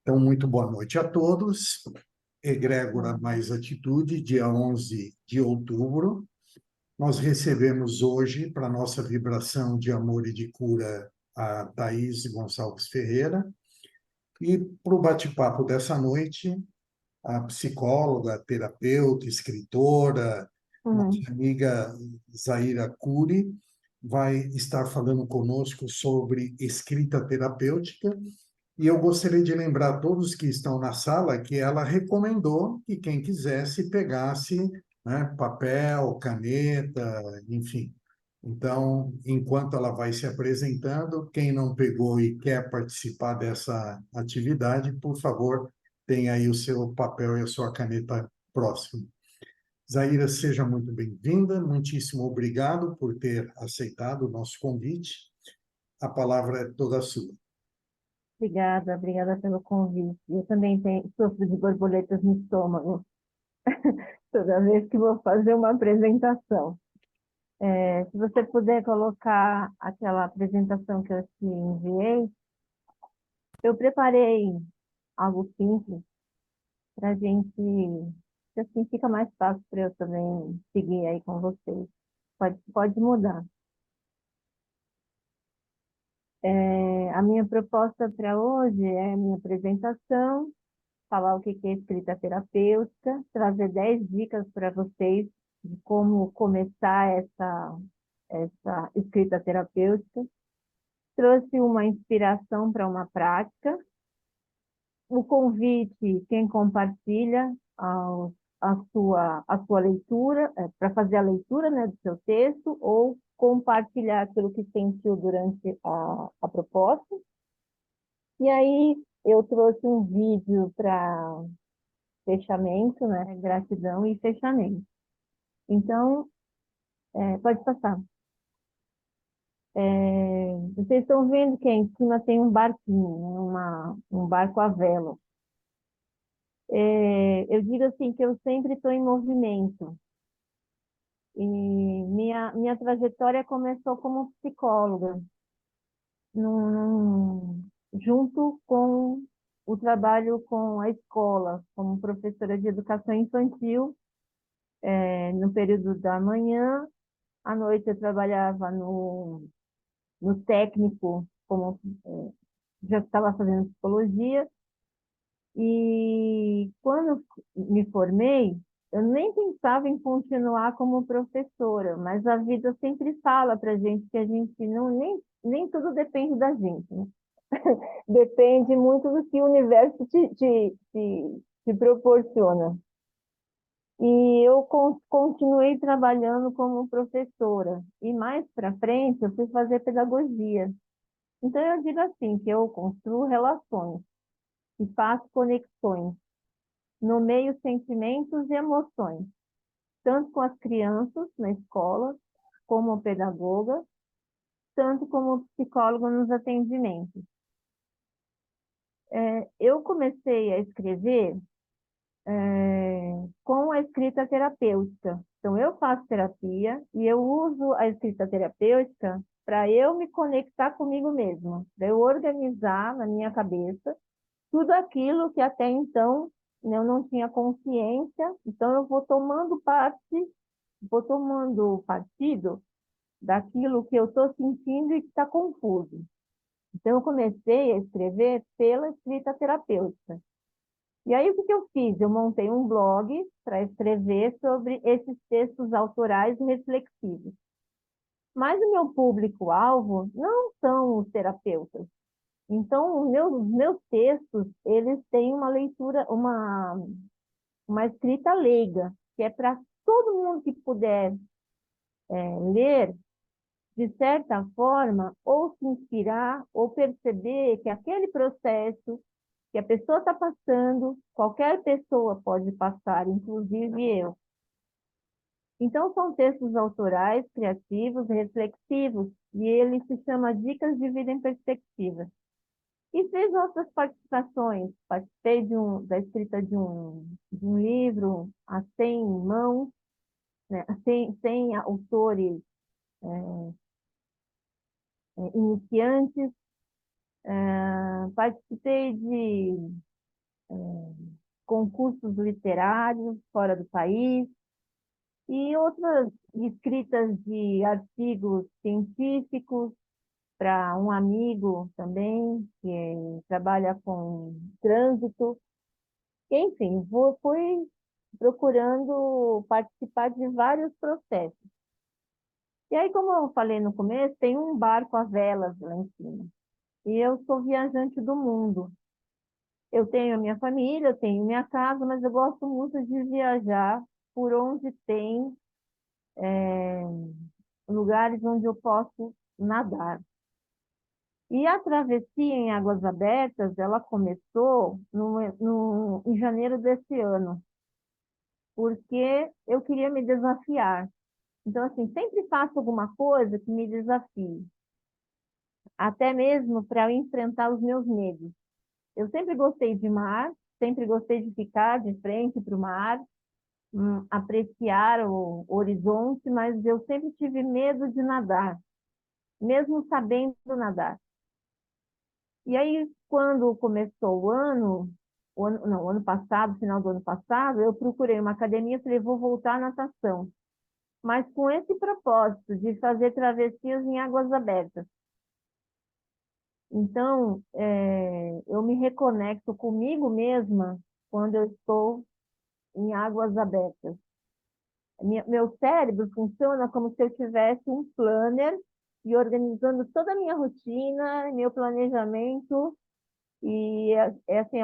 Então, muito boa noite a todos. Egrégora Mais Atitude, dia 11 de outubro. Nós recebemos hoje, para nossa vibração de amor e de cura, a Thaís Gonçalves Ferreira. E para o bate-papo dessa noite, a psicóloga, terapeuta, escritora, nossa amiga Zaira Cury, vai estar falando conosco sobre escrita terapêutica. E eu gostaria de lembrar a todos que estão na sala que ela recomendou que quem quisesse pegasse, né, papel, caneta, enfim. Então, enquanto ela vai se apresentando, quem não pegou e quer participar dessa atividade, por favor, tenha aí o seu papel e a sua caneta próximo. Zaira, seja muito bem-vinda, muitíssimo obrigado por ter aceitado o nosso convite. A palavra é toda sua. Obrigada pelo convite. Eu também sofro de borboletas no estômago toda vez que vou fazer uma apresentação. Se você puder colocar aquela apresentação que eu te enviei, eu preparei algo simples para a gente, que assim fica mais fácil para eu também seguir aí com vocês. Pode mudar. A minha proposta para hoje é a minha apresentação, falar o que é escrita terapêutica, trazer 10 dicas para vocês de como começar essa escrita terapêutica. Trouxe uma inspiração para uma prática, o convite, quem compartilha a sua leitura, para fazer a leitura, né, do seu texto, ou compartilhar aquilo que sentiu durante a proposta. E aí eu trouxe um vídeo para fechamento, né? Gratidão e fechamento. Então, pode passar. Vocês estão vendo que em cima tem um barquinho, né? Um barco à vela. Eu digo assim que eu sempre estou em movimento. E minha trajetória começou como psicóloga, junto com o trabalho com a escola, como professora de educação infantil, no período da manhã. À noite eu trabalhava no técnico, como já estava fazendo psicologia. E quando me formei, eu nem pensava em continuar como professora, mas a vida sempre fala para a gente que a gente nem tudo depende da gente, né? Depende muito do que o universo te proporciona. E eu continuei trabalhando como professora. E mais para frente, eu fui fazer pedagogia. Então, eu digo assim, que eu construo relações e faço conexões, nomeio sentimentos e emoções, tanto com as crianças na escola, como pedagoga, tanto como psicóloga nos atendimentos. Eu comecei a escrever com a escrita terapêutica. Então, eu faço terapia e eu uso a escrita terapêutica para eu me conectar comigo mesma, para eu organizar na minha cabeça tudo aquilo que até então eu não tinha consciência. Então, eu vou tomando partido daquilo que eu estou sentindo e que está confuso. Então, eu comecei a escrever pela escrita terapêutica. E aí, o que eu fiz? Eu montei um blog para escrever sobre esses textos autorais e reflexivos. Mas o meu público-alvo não são os terapeutas. Então, os meus textos, eles têm uma leitura, uma escrita leiga, que é para todo mundo que puder ler, de certa forma, ou se inspirar, ou perceber que aquele processo que a pessoa está passando, qualquer pessoa pode passar, inclusive eu. Então, são textos autorais, criativos, reflexivos, e ele se chama Dicas de Vida em Perspectiva. E fiz outras participações. Participei da escrita de um livro a 100 mãos, né, 100 autores iniciantes, participei de concursos literários fora do país e outras escritas de artigos científicos para um amigo também, que trabalha com trânsito. Enfim, fui procurando participar de vários processos. E aí, como eu falei no começo, tem um barco a velas lá em cima. E eu sou viajante do mundo. Eu tenho a minha família, eu tenho minha casa, mas eu gosto muito de viajar por onde tem lugares onde eu posso nadar. E a travessia em águas abertas, ela começou em janeiro desse ano, porque eu queria me desafiar. Então, assim, sempre faço alguma coisa que me desafie, até mesmo para eu enfrentar os meus medos. Eu sempre gostei de mar, sempre gostei de ficar de frente para o mar, apreciar o horizonte, mas eu sempre tive medo de nadar, mesmo sabendo nadar. E aí, quando começou não, o ano passado, final do ano passado, eu procurei uma academia e falei, vou voltar à natação, mas com esse propósito de fazer travessias em águas abertas. Então, eu me reconecto comigo mesma quando eu estou em águas abertas. Meu cérebro funciona como se eu tivesse um planner e organizando toda a minha rotina, meu planejamento, e assim,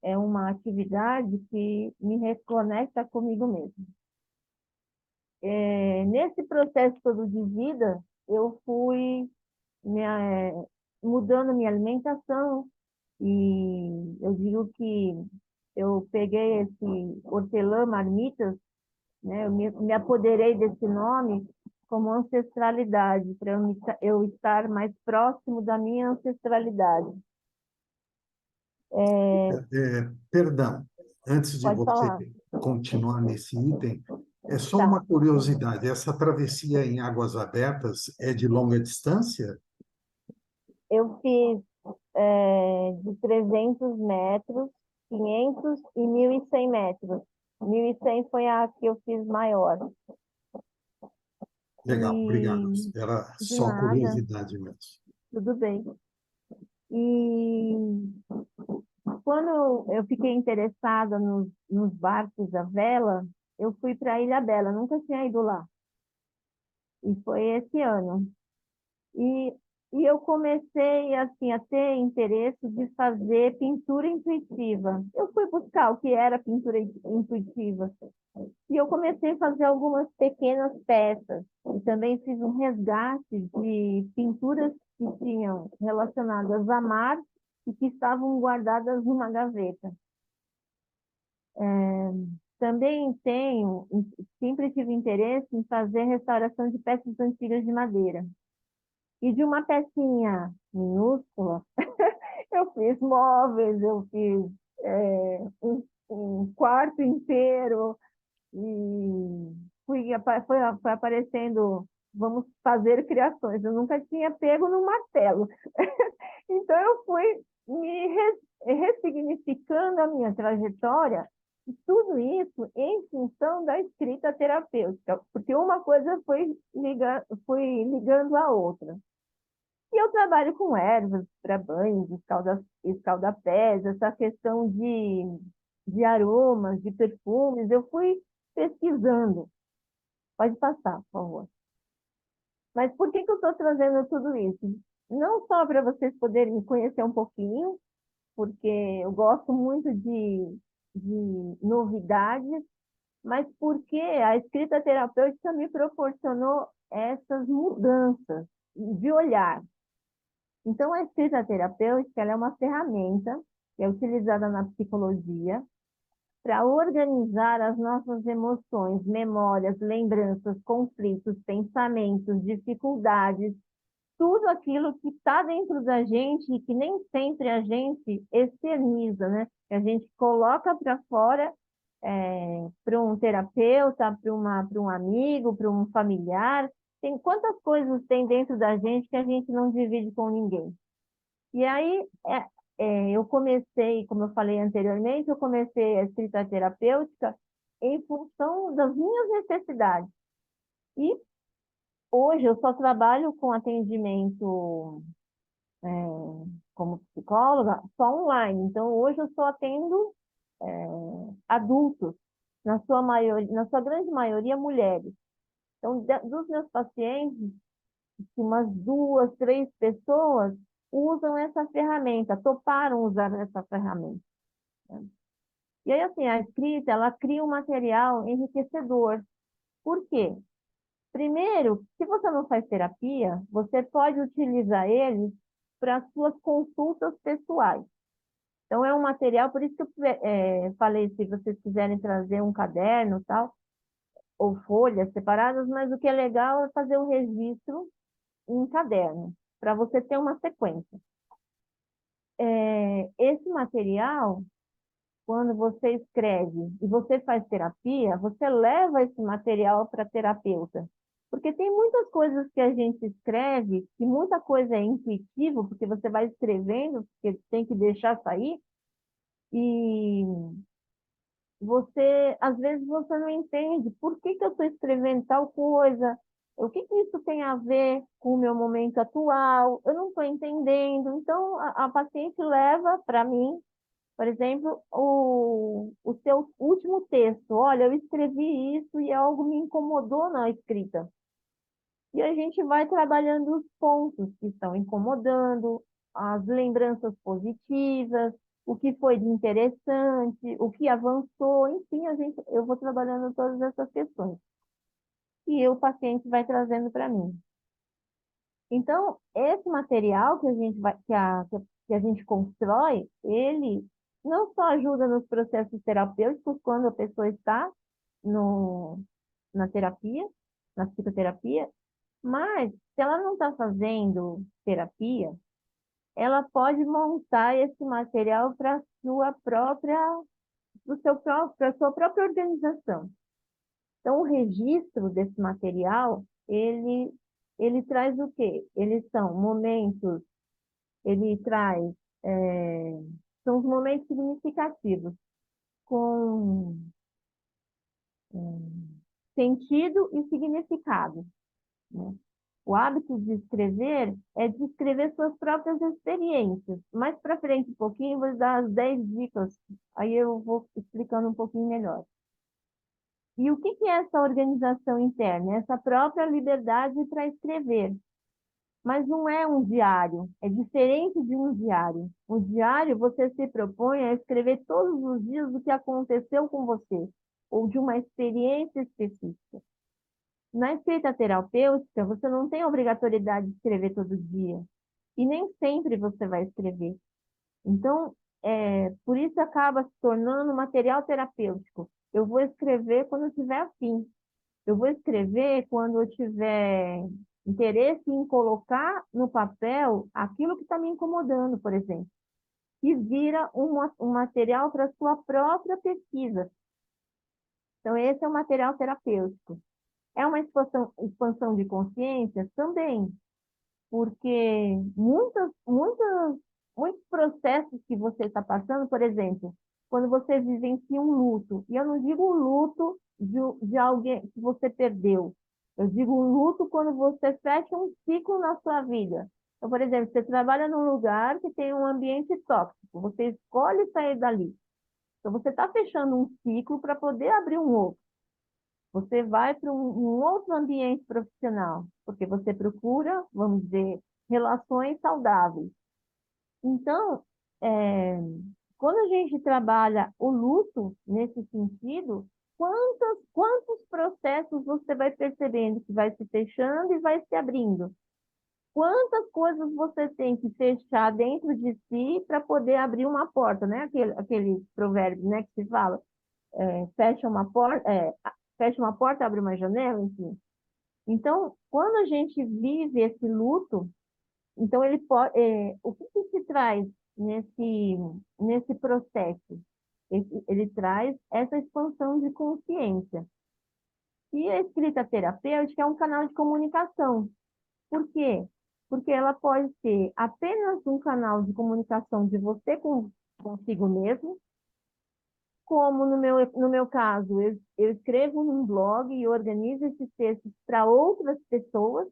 é uma atividade que me reconecta comigo mesma. Nesse processo todo de vida, eu fui mudando minha alimentação, e eu digo que eu peguei esse hortelã marmitas, né? Eu me apoderei desse nome como ancestralidade, para eu estar mais próximo da minha ancestralidade. Perdão, antes de Pode você falar. continuar nesse item, é só Tá. uma curiosidade: essa travessia em águas abertas é de longa distância? Eu fiz de 300 metros, 500 e 1.100 metros. 1.100 foi a que eu fiz maior. Legal, obrigado. E Era de só nada, curiosidade mesmo. tudo bem. E quando eu fiquei interessada nos barcos à vela, eu fui para a Ilha Bela, nunca tinha ido lá. E foi esse ano. E, e eu comecei assim a ter interesse de fazer pintura intuitiva. Eu fui buscar o que era pintura intuitiva. E eu comecei a fazer algumas pequenas peças. E também fiz um resgate de pinturas que tinham relacionadas a mar e que estavam guardadas numa gaveta. Também sempre tive interesse em fazer restauração de peças antigas de madeira. E de uma pecinha minúscula, eu fiz móveis, eu fiz um quarto inteiro, e foi aparecendo, vamos fazer criações. Eu nunca tinha pego no martelo. Então, eu fui ressignificando a minha trajetória, e tudo isso em função da escrita terapêutica, porque uma coisa foi ligando a outra. E eu trabalho com ervas para banhos, escaldapés, essa questão de aromas, de perfumes, eu fui pesquisando. Pode passar, por favor. Mas por que eu estou trazendo tudo isso? Não só para vocês poderem me conhecer um pouquinho, porque eu gosto muito de novidades, mas porque a escrita terapêutica me proporcionou essas mudanças de olhar. Então, a escrita terapêutica ela é uma ferramenta que é utilizada na psicologia para organizar as nossas emoções, memórias, lembranças, conflitos, pensamentos, dificuldades, tudo aquilo que está dentro da gente e que nem sempre a gente externiza, né? Que a gente coloca para fora para um terapeuta, para um amigo, para um familiar, Tem quantas coisas tem dentro da gente que a gente não divide com ninguém. E aí, eu comecei, como eu falei anteriormente, eu comecei a escrita terapêutica em função das minhas necessidades. E hoje eu só trabalho com atendimento como psicóloga só online. Então, hoje eu só atendo adultos, na sua grande maioria, mulheres. Então, dos meus pacientes, umas duas, três pessoas usam essa ferramenta, toparam usar essa ferramenta. E aí, assim, a escrita, ela cria um material enriquecedor. Por quê? Primeiro, se você não faz terapia, você pode utilizar ele para suas consultas pessoais. Então, é um material, por isso que eu falei, se vocês quiserem trazer um caderno, tal, ou folhas separadas, mas o que é legal é fazer o registro em caderno, para você ter uma sequência. Esse material, quando você escreve e você faz terapia, você leva esse material para terapeuta. Porque tem muitas coisas que a gente escreve, que muita coisa é intuitivo, porque você vai escrevendo, porque tem que deixar sair, e às vezes você não entende por que que eu estou escrevendo tal coisa, o que que isso tem a ver com o meu momento atual, eu não estou entendendo. Então, a paciente leva para mim, por exemplo, o seu último texto. Olha, eu escrevi isso e algo me incomodou na escrita. E a gente vai trabalhando os pontos que estão incomodando, as lembranças positivas, o que foi de interessante, o que avançou, enfim, eu vou trabalhando todas essas questões. E o paciente vai trazendo para mim. Então, esse material que a gente que a gente constrói, ele não só ajuda nos processos terapêuticos quando a pessoa está no, na terapia, na psicoterapia, mas se ela não está fazendo terapia, ela pode montar esse material para para sua própria organização. Então, o registro desse material, ele traz o quê? Eles são momentos, ele traz, é, são os momentos significativos, com sentido e significado, né? O hábito de escrever é descrever suas próprias experiências. Mais para frente um pouquinho, vou dar as 10 dicas, aí eu vou explicando um pouquinho melhor. E o que é essa organização interna? Essa própria liberdade para escrever. Mas não é um diário, é diferente de um diário. Um diário, você se propõe a escrever todos os dias o que aconteceu com você, ou de uma experiência específica. Na escrita terapêutica, você não tem a obrigatoriedade de escrever todo dia. E nem sempre você vai escrever. Então, por isso acaba se tornando material terapêutico. Eu vou escrever quando eu tiver afim. Eu vou escrever quando eu tiver interesse em colocar no papel aquilo que está me incomodando, por exemplo. E vira um material para a sua própria pesquisa. Então, esse é o material terapêutico. É uma expansão de consciência também, porque muitos processos que você está passando, por exemplo, quando você vivencia um luto, e eu não digo o luto de alguém que você perdeu, eu digo um luto quando você fecha um ciclo na sua vida. Então, por exemplo, você trabalha num lugar que tem um ambiente tóxico, você escolhe sair dali. Então, você está fechando um ciclo para poder abrir um outro. Você vai para um outro ambiente profissional, porque você procura, vamos dizer, relações saudáveis. Então, é, quando a gente trabalha o luto nesse sentido, quantos processos você vai percebendo que vai se fechando e vai se abrindo? Quantas coisas você tem que fechar dentro de si para poder abrir uma porta, né? Aquele provérbio, né, que se fala, fecha uma porta, fecha uma porta, abre uma janela, enfim. Então, quando a gente vive esse luto, então o que que se traz nesse processo? Ele traz essa expansão de consciência. E a escrita terapêutica é um canal de comunicação. Por quê? Porque ela pode ser apenas um canal de comunicação de você consigo mesmo, como no meu caso, eu escrevo num blog e organizo esses textos para outras pessoas,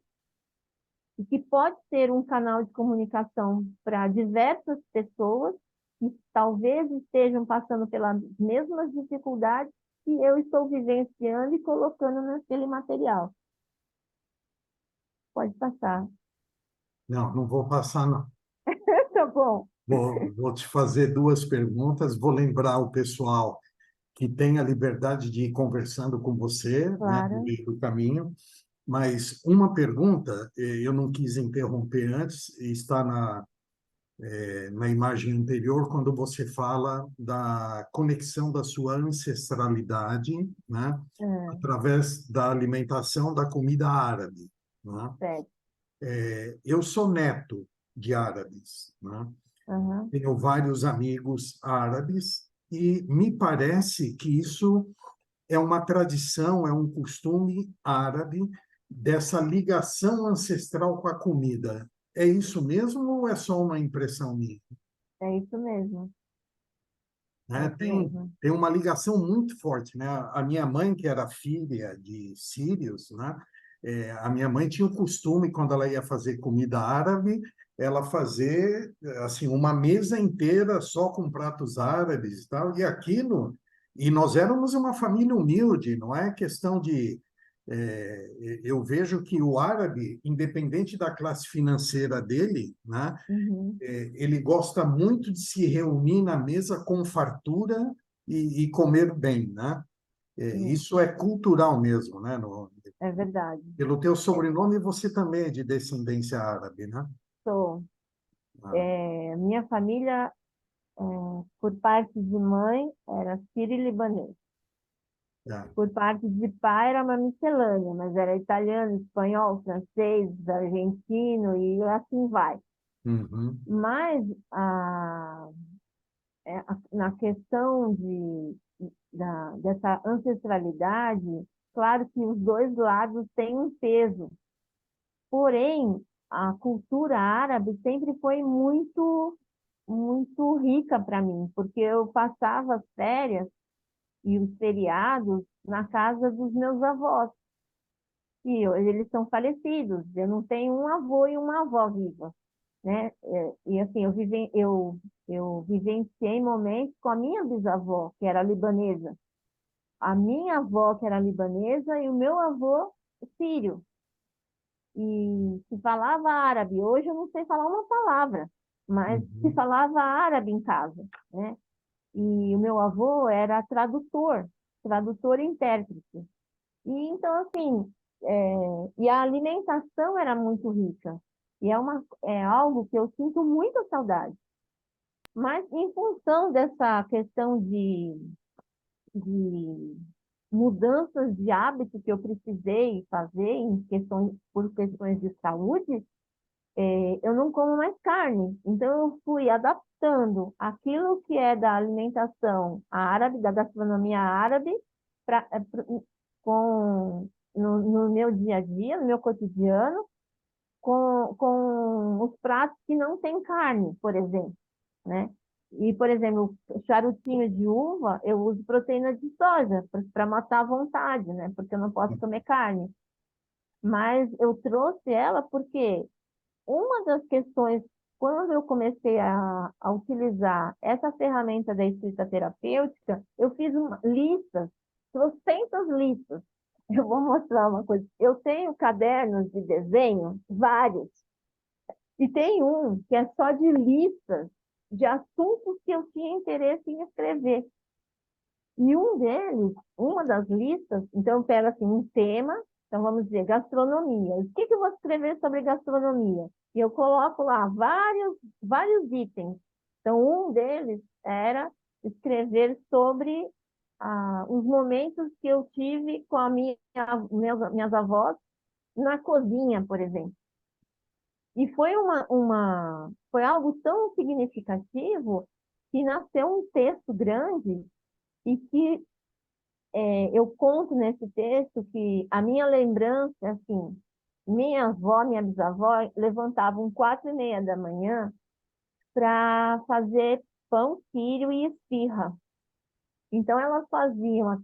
e que pode ser um canal de comunicação para diversas pessoas que talvez estejam passando pelas mesmas dificuldades que eu estou vivenciando e colocando naquele material. Pode passar. Não, não vou passar, não. Tá bom, Vou te fazer duas perguntas. Vou lembrar o pessoal que tem a liberdade de ir conversando com você, né, no claro. meio do caminho. Mas uma pergunta, eu não quis interromper antes, está na imagem anterior, quando você fala da conexão da sua ancestralidade, né, É, através da alimentação da comida árabe, né? certo. Eu sou neto de árabes, né? Aham. Tenho vários amigos árabes e me parece que isso é uma tradição, é um costume árabe dessa ligação ancestral com a comida. É isso mesmo ou é só uma impressão minha? É isso mesmo. É Né? isso Tem, mesmo. tem uma ligação muito forte, né? A minha mãe, que era filha de sírios, né? A minha mãe tinha o costume, quando ela ia fazer comida árabe, ela fazer assim uma mesa inteira só com pratos árabes e tal, e aquilo. E nós éramos uma família humilde, não é questão de. Eu vejo que o árabe, independente da classe financeira dele, né? Uhum. Ele gosta muito de se reunir na mesa com fartura e comer bem, né? Isso é cultural mesmo, né? É verdade. Pelo teu É, sobrenome, você também é de descendência árabe, né? sou. Ah, Minha família, por parte de mãe, era sírio-libanês. é. Por parte de pai, era uma miscelânea, mas era italiano, espanhol, francês, argentino e assim vai. Uhum, Mas na questão dessa ancestralidade, claro que os dois lados têm um peso. Porém, a cultura árabe sempre foi muito, muito rica para mim, porque eu passava as férias e os feriados na casa dos meus avós. E hoje eles são falecidos. Eu não tenho um avô e uma avó viva, né? E assim, eu vivenciei momentos com a minha bisavó, que era libanesa, a minha avó, que era libanesa, e o meu avô sírio. E se falava árabe. Hoje eu não sei falar uma palavra, mas se uhum, falava árabe em casa, né? E o meu avô era tradutor, tradutor e intérprete. E então, assim, e a alimentação era muito rica. E é algo que eu sinto muita saudade. Mas em função dessa questão de mudanças de hábito que eu precisei fazer por questões de saúde, eu não como mais carne. Então, eu fui adaptando aquilo que é da alimentação árabe, da gastronomia árabe, pra, eh, pro- no meu dia a dia, no meu cotidiano, com os pratos que não têm carne, por exemplo, né? E, por exemplo, o charutinho de uva, eu uso proteína de soja para matar a vontade, né? Porque eu não posso comer carne. Mas eu trouxe ela porque uma das questões, quando eu comecei a utilizar essa ferramenta da escrita terapêutica, eu fiz listas, trocentas listas. Eu vou mostrar uma coisa. Eu tenho cadernos de desenho, vários, e tem um que é só de listas de assuntos que eu tinha interesse em escrever. E um deles, uma das listas, então eu pego assim um tema, então vamos dizer gastronomia. O que que eu vou escrever sobre gastronomia? E eu coloco lá vários itens. Então um deles era escrever sobre os momentos que eu tive com minhas avós na cozinha, por exemplo. E foi algo tão significativo que nasceu um texto grande e que eu conto nesse texto que a minha lembrança, assim, minha avó, minha bisavó levantavam 4h30 da manhã para fazer pão sírio e esfirra. Então, elas faziam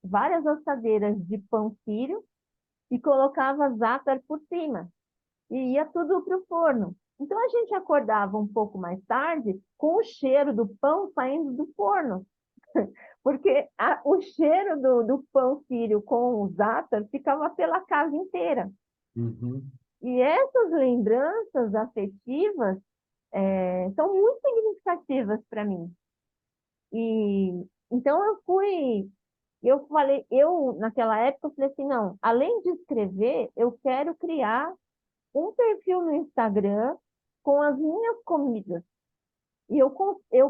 várias assadeiras de pão sírio e colocava za'atar por cima. E ia tudo para o forno. Então, a gente acordava um pouco mais tarde com o cheiro do pão saindo do forno. Porque o cheiro do pão sírio com o za'atar ficava pela casa inteira. Uhum. E essas lembranças afetivas são muito significativas para mim. E então naquela época eu falei assim, não, além de escrever, eu quero criar um perfil no Instagram com as minhas comidas. E eu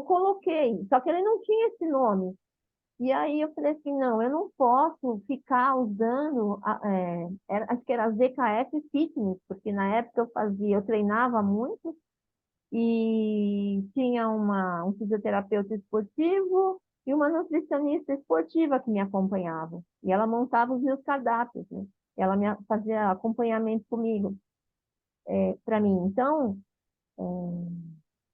coloquei, só que ele não tinha esse nome. E aí eu falei assim, não, eu não posso ficar usando, acho que era ZKF Fitness, porque na época eu treinava muito, e tinha um fisioterapeuta esportivo e uma nutricionista esportiva que me acompanhava. E ela montava os meus cardápios, né? Ela fazia acompanhamento comigo, para mim. Então,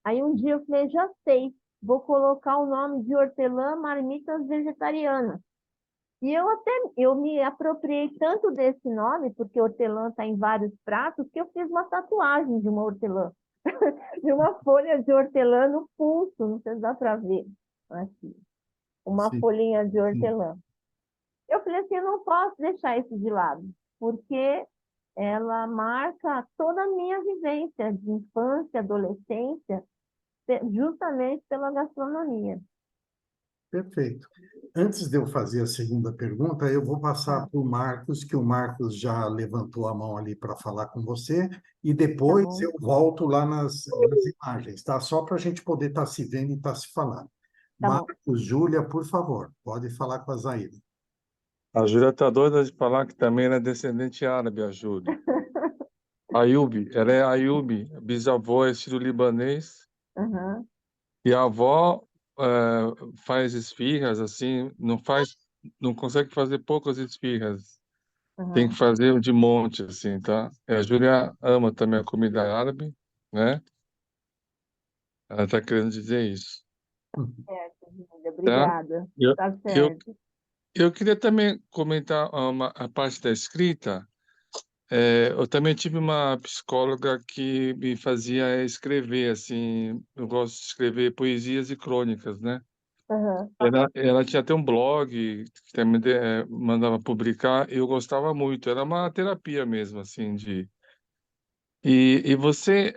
aí um dia eu falei, já sei, vou colocar o nome de Hortelã Marmitas Vegetarianas. E eu me apropriei tanto desse nome, porque hortelã está em vários pratos, que eu fiz uma tatuagem de uma hortelã, de uma folha de hortelã no pulso, não sei se dá para ver aqui, uma Sim, folhinha de sim. hortelã. Eu falei assim, eu não posso deixar isso de lado, porque ela marca toda a minha vivência de infância, adolescência, justamente pela gastronomia. Perfeito. Antes de eu fazer a segunda pergunta, eu vou passar Tá, para o Marcos, que o Marcos já levantou a mão ali para falar com você, e tá depois bom? eu volto lá nas imagens, tá? Só para a gente poder estar se vendo e estar se falando. Tá bom. Marcos, Júlia, por favor, pode falar com a Zaida. A Júlia está doida de falar que também ela é descendente árabe, a Júlia. Ayubi, ela é Ayubi, bisavó é sírio-libanês, Aham, e a avó faz esfirras, assim, não consegue fazer poucas esfirras, tem que aham. fazer de monte, assim, tá? E a Júlia ama também a comida árabe, né? Ela está querendo dizer isso, Certo, Júlia, tá? obrigada. Eu, Tá eu, certo. eu queria também comentar a parte da escrita. Eu também tive uma psicóloga que me fazia escrever, assim, eu gosto de escrever poesias e crônicas, né? Aham. Ela tinha até um blog que também mandava publicar, e eu gostava muito, era uma terapia mesmo, assim, de... E você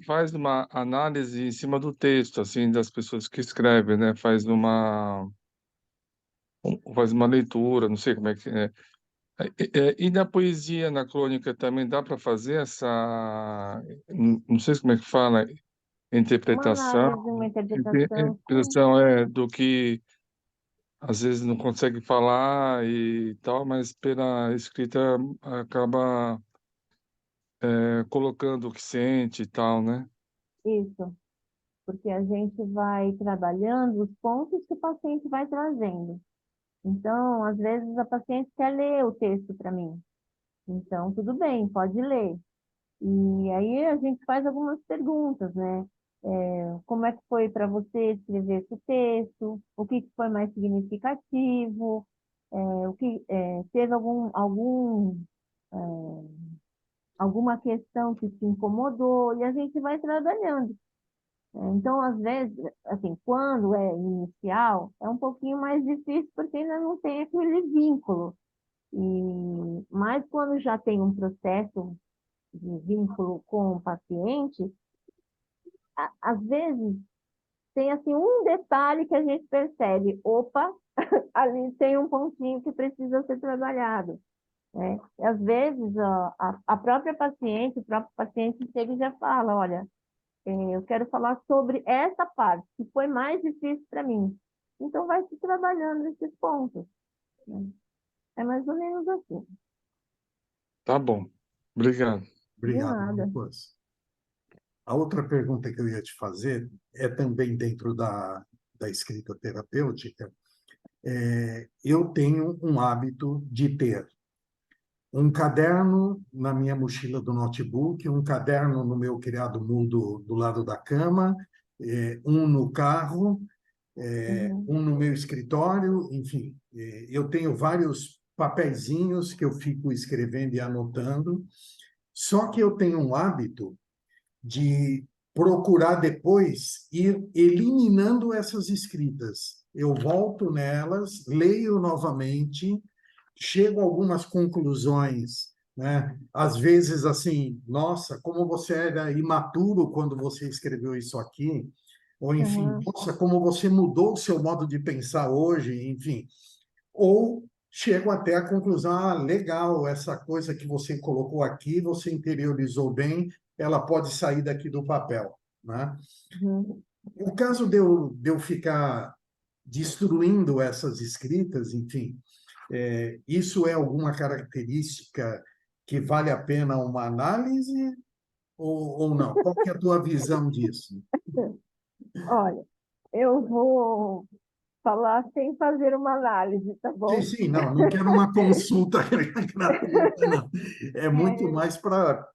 faz uma análise em cima do texto, assim, das pessoas que escrevem, né? Faz uma leitura, não sei como é que é. E na poesia, na crônica, também dá para fazer essa, não sei como é que fala, Uma interpretação, análise, uma interpretação, sim, interpretação do que às vezes não consegue falar e tal, mas pela escrita acaba colocando o que sente e tal, né? isso, porque a gente vai trabalhando os pontos que o paciente vai trazendo. Então, às vezes, a paciente quer ler o texto para mim. Então, tudo bem, pode ler. E aí a gente faz algumas perguntas, né? Como é que foi para você escrever esse texto? O que que foi mais significativo? Teve alguma questão que te incomodou? E a gente vai trabalhando. Então, às vezes, assim, quando é inicial, é um pouquinho mais difícil porque ainda não tem aquele vínculo. Mas quando já tem um processo de vínculo com o paciente, às vezes tem assim um detalhe que a gente percebe, opa, ali tem um pontinho que precisa ser trabalhado, né? E às vezes a própria paciente, o próprio paciente chega e já fala, olha, eu quero falar sobre essa parte que foi mais difícil para mim. Então vai se trabalhando esses pontos, né? É mais ou menos assim. Tá bom, obrigado. De Obrigado, nada. Marcos. A outra pergunta que eu ia te fazer é também dentro da escrita terapêutica, eu tenho um hábito de ter um caderno na minha mochila do notebook, um caderno no meu criado mudo do lado da cama, um no carro, Uhum. um no meu escritório, enfim, eu tenho vários papeizinhos que eu fico escrevendo e anotando, só que eu tenho um hábito de procurar depois ir eliminando essas escritas. Eu volto nelas, leio novamente, chego a algumas conclusões, né? Às vezes, assim, nossa, como você era imaturo quando você escreveu isso aqui, ou enfim, Uhum. nossa, como você mudou o seu modo de pensar hoje, enfim. Ou chego até a conclusão, ah, legal, essa coisa que você colocou aqui, você interiorizou bem, ela pode sair daqui do papel, né? Uhum. O caso de eu ficar destruindo essas escritas, enfim, isso é alguma característica que vale a pena uma análise ou não? Qual que é a tua visão disso? Olha, eu vou falar sem fazer uma análise, tá Sim, bom? sim, não, não quero uma consulta gratuita, não. É muito É, mais para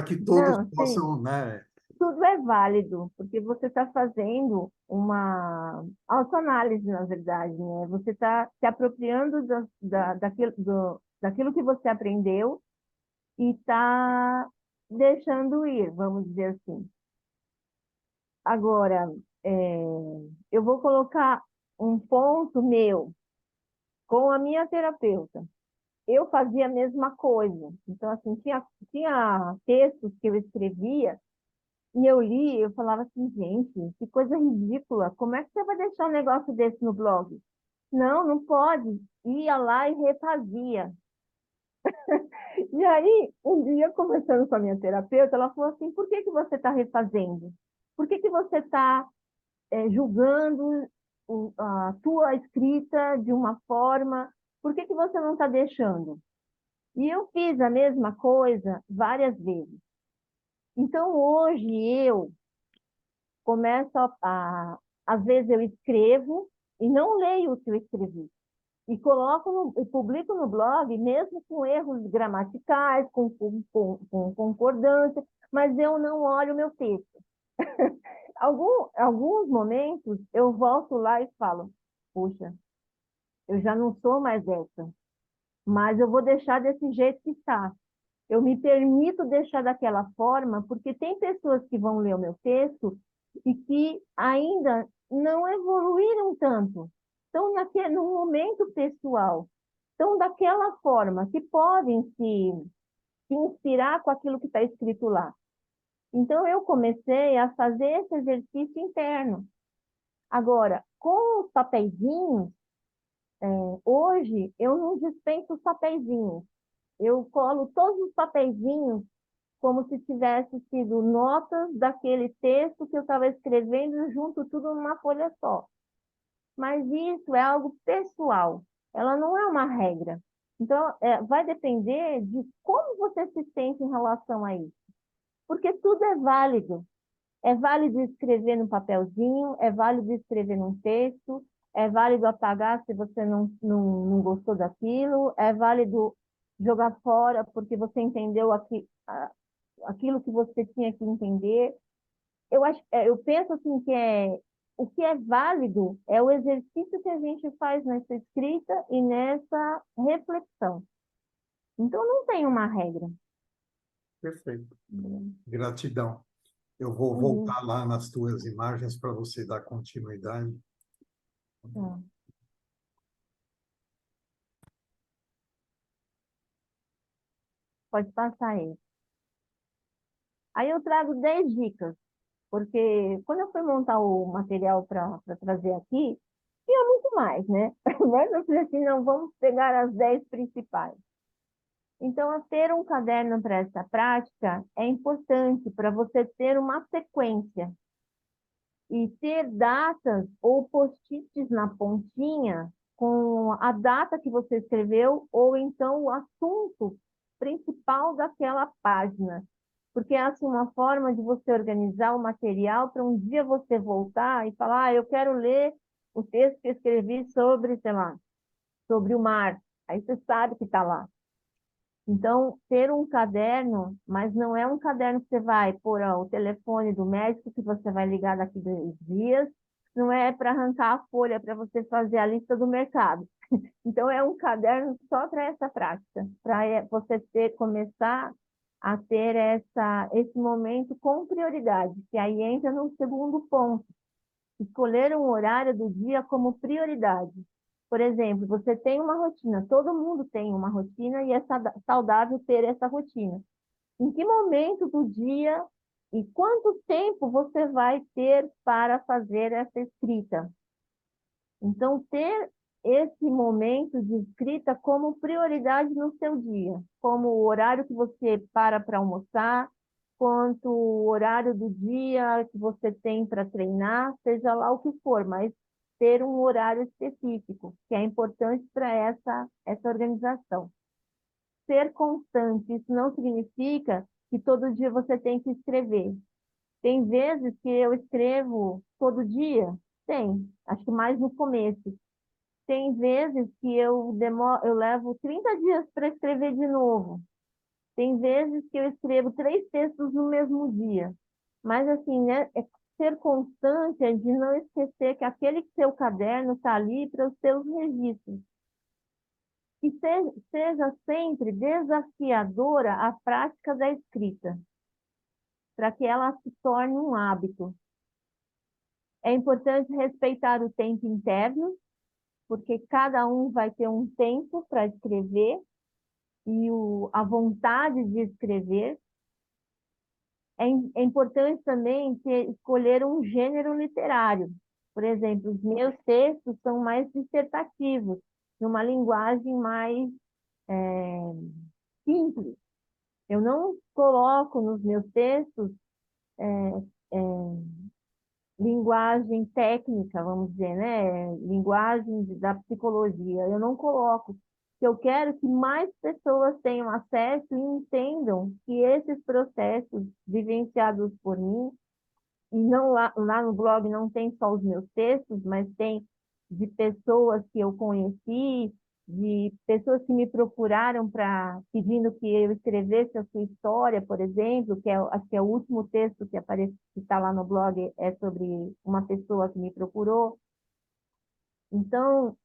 que todos não, sim, possam, né? tudo é válido, porque você está fazendo uma autoanálise, na verdade, né? Você está se apropriando daquilo que você aprendeu e está deixando ir, vamos dizer assim. Agora, é, eu vou colocar um ponto meu com a minha terapeuta. Eu fazia a mesma coisa. Então, assim, tinha textos que eu escrevia e eu li, eu falava assim, gente, que coisa ridícula. Como é que você vai deixar um negócio desse no blog? Não, não pode. Ia lá e refazia. E aí, um dia, conversando com a minha terapeuta, ela falou assim, por que que você está refazendo? Por que que você está julgando a tua escrita de uma forma? Por que que você não está deixando? E eu fiz a mesma coisa várias vezes. Então, hoje, eu começo às vezes eu escrevo e não leio o que eu escrevi. E e publico no blog, mesmo com erros gramaticais, com concordância, mas eu não olho o meu texto. Alguns momentos eu volto lá e falo, puxa, eu já não sou mais essa, mas eu vou deixar desse jeito que está. Eu me permito deixar daquela forma, porque tem pessoas que vão ler o meu texto e que ainda não evoluíram tanto. Estão num momento pessoal. Estão daquela forma, que podem se inspirar com aquilo que está escrito lá. Então, eu comecei a fazer esse exercício interno. Agora, com os papeizinhos, hoje eu não dispenso os papeizinhos. Eu colo todos os papeizinhos como se tivesse sido notas daquele texto que eu estava escrevendo e junto tudo numa folha só. Mas isso é algo pessoal, ela não é uma regra. Então, vai depender de como você se sente em relação a isso. Porque tudo é válido. É válido escrever no papelzinho, é válido escrever num texto, é válido apagar se você não gostou daquilo, é válido jogar fora porque você entendeu aquilo que você tinha que entender. Eu penso assim o que é válido é o exercício que a gente faz nessa escrita e nessa reflexão. Então não tem uma regra. Perfeito. Gratidão. Eu vou Uhum. voltar lá nas tuas imagens para você dar continuidade. Tá. Pode passar aí. Aí eu trago 10 dicas, porque quando eu fui montar o material para trazer aqui, tinha muito mais, né? Mas eu falei assim, não, vamos pegar as 10 principais. Então, ter um caderno para essa prática é importante para você ter uma sequência e ter datas ou post-its na pontinha com a data que você escreveu ou então o assunto principal daquela página. Porque é assim uma forma de você organizar o material para um dia você voltar e falar, eu quero ler o texto que eu escrevi sobre, sei lá, sobre o mar. Aí você sabe que está lá. Então, ter um caderno, mas não é um caderno que você vai pôr o telefone do médico que você vai ligar daqui 2 dias, não é para arrancar a folha para você fazer a lista do mercado. Então, é um caderno só para essa prática, para você começar a ter esse momento com prioridade, que aí entra no segundo ponto, escolher um horário do dia como prioridade. Por exemplo, você tem uma rotina, todo mundo tem uma rotina e é saudável ter essa rotina. Em que momento do dia e quanto tempo você vai ter para fazer essa escrita? Então, ter esse momento de escrita como prioridade no seu dia, como o horário que você para almoçar, quanto o horário do dia que você tem para treinar, seja lá o que for, mas ter um horário específico, que é importante para essa organização. Ser constante, isso não significa que todo dia você tem que escrever. Tem vezes que eu escrevo todo dia? Tem, acho que mais no começo. Tem vezes que eu levo 30 dias para escrever de novo. Tem vezes que eu escrevo 3 textos no mesmo dia. Mas, assim, né, ser constante é de não esquecer que aquele seu caderno está ali para os seus registros. E seja sempre desafiadora a prática da escrita, para que ela se torne um hábito. É importante respeitar o tempo interno, porque cada um vai ter um tempo para escrever e a vontade de escrever. É importante também escolher um gênero literário. Por exemplo, os meus textos são mais dissertativos, numa linguagem mais simples. Eu não coloco nos meus textos linguagem técnica, vamos dizer, né? Linguagem da psicologia. Eu não coloco. Eu quero que mais pessoas tenham acesso e entendam que esses processos vivenciados por mim, e não lá no blog não tem só os meus textos, mas tem de pessoas que eu conheci, de pessoas que me procuraram pedindo que eu escrevesse a sua história, por exemplo, acho que é o último texto que aparece, que está lá no blog, é sobre uma pessoa que me procurou. Então,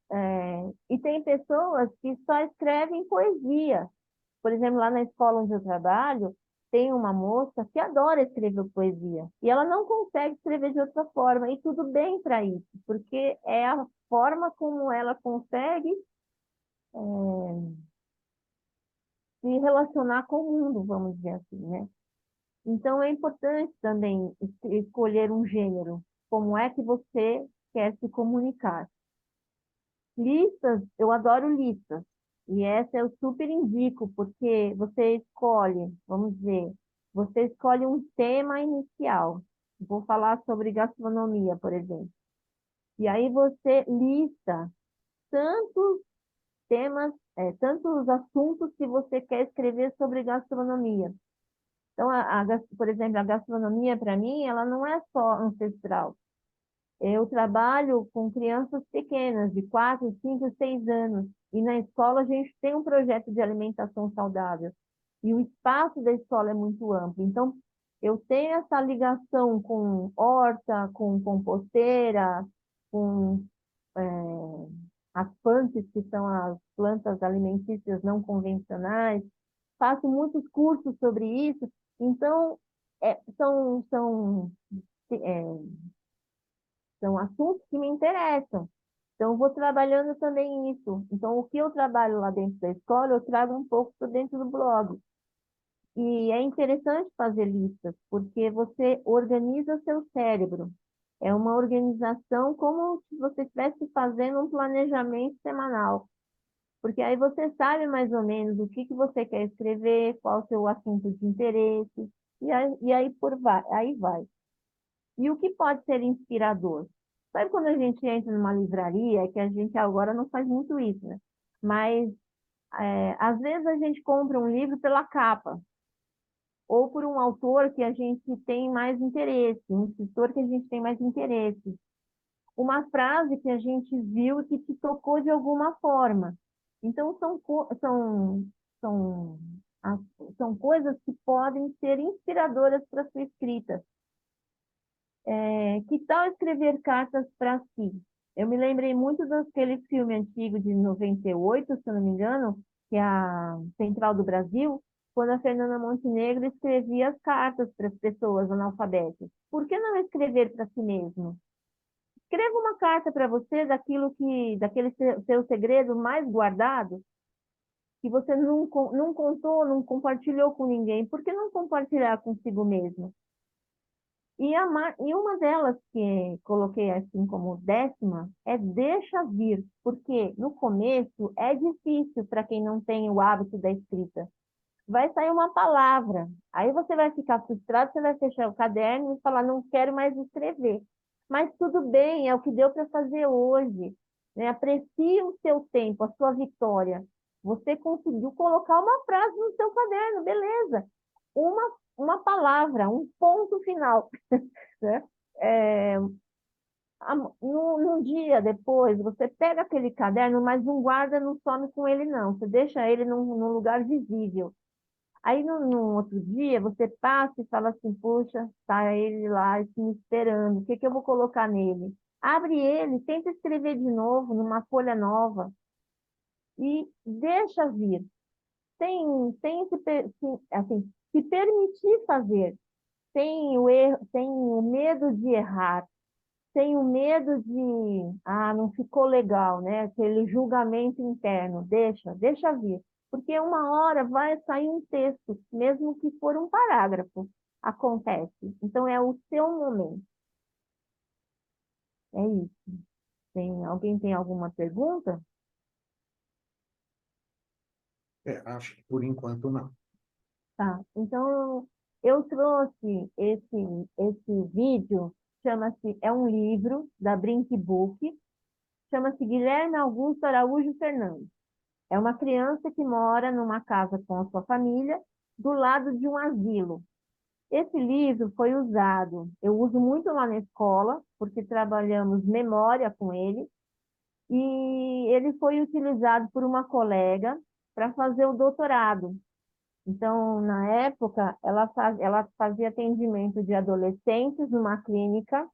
e tem pessoas que só escrevem poesia. Por exemplo, lá na escola onde eu trabalho, tem uma moça que adora escrever poesia. E ela não consegue escrever de outra forma. E tudo bem para isso, porque é a forma como ela consegue se relacionar com o mundo, vamos dizer assim, né? Então, é importante também escolher um gênero. Como é que você quer se comunicar? Listas, eu adoro listas. E essa eu super indico, porque você escolhe, vamos dizer, você escolhe um tema inicial. Vou falar sobre gastronomia, por exemplo. E aí você lista tantos temas, tantos assuntos que você quer escrever sobre gastronomia. Então, por exemplo, a gastronomia, para mim, ela não é só ancestral. Eu trabalho com crianças pequenas, de 4, 5, 6 anos. E na escola a gente tem um projeto de alimentação saudável. E o espaço da escola é muito amplo. Então, eu tenho essa ligação com horta, com composteira, com as plantas, que são as plantas alimentícias não convencionais. Faço muitos cursos sobre isso. Então, é, são assuntos que me interessam. Então, eu vou trabalhando também isso. Então, o que eu trabalho lá dentro da escola, eu trago um pouco para dentro do blog. E é interessante fazer listas, porque você organiza seu cérebro. É uma organização como se você estivesse fazendo um planejamento semanal. Porque aí você sabe mais ou menos o que você quer escrever, qual o seu assunto de interesse, aí vai. E o que pode ser inspirador? Sabe quando a gente entra numa livraria, que a gente agora não faz muito isso, né? Mas às vezes a gente compra um livro pela capa, ou por um autor que a gente tem mais interesse, um escritor que a gente tem mais interesse. uma frase que a gente viu e que te tocou de alguma forma. Então, são, as- são coisas que podem ser inspiradoras para a sua escrita. Que tal escrever cartas para si? Eu me lembrei muito daquele filme antigo de 98, se eu não me engano, que é a Central do Brasil, quando a Fernanda Montenegro escrevia as cartas para as pessoas analfabetas. Por que não escrever para si mesmo? Escreva uma carta para você daquele seu segredo mais guardado, que você não contou, não compartilhou com ninguém. Por que não compartilhar consigo mesmo? E uma delas que coloquei assim como 10ª é deixa vir, porque no começo é difícil para quem não tem o hábito da escrita. Vai sair uma palavra, aí você vai ficar frustrado, você vai fechar o caderno e falar, não quero mais escrever. Mas tudo bem, é o que deu para fazer hoje, né? Aprecie o seu tempo, a sua vitória. Você conseguiu colocar uma frase no seu caderno, beleza. Uma palavra, um ponto final, né? No dia depois, você pega aquele caderno, mas não guarda, não some com ele, não. Você deixa ele num lugar visível. Aí, no outro dia, você passa e fala assim, puxa, tá ele lá me esperando, o que que eu vou colocar nele? Abre ele, tenta escrever de novo, numa folha nova, e deixa vir. Assim, se permitir fazer, sem o erro, sem o medo de errar, sem o medo de, não ficou legal, né? Aquele julgamento interno, deixa vir. Porque uma hora vai sair um texto, mesmo que for um parágrafo, acontece. Então, é o seu momento. É isso. Alguém tem alguma pergunta? Acho que por enquanto não. Tá. Então, eu trouxe esse vídeo, é um livro da Brink Book, chama-se Guilherme Augusto Araújo Fernandes. É uma criança que mora numa casa com a sua família, do lado de um asilo. Esse livro foi usado, eu uso muito lá na escola, porque trabalhamos memória com ele, e ele foi utilizado por uma colega para fazer o doutorado. Então, na época, ela fazia atendimento de adolescentes numa clínica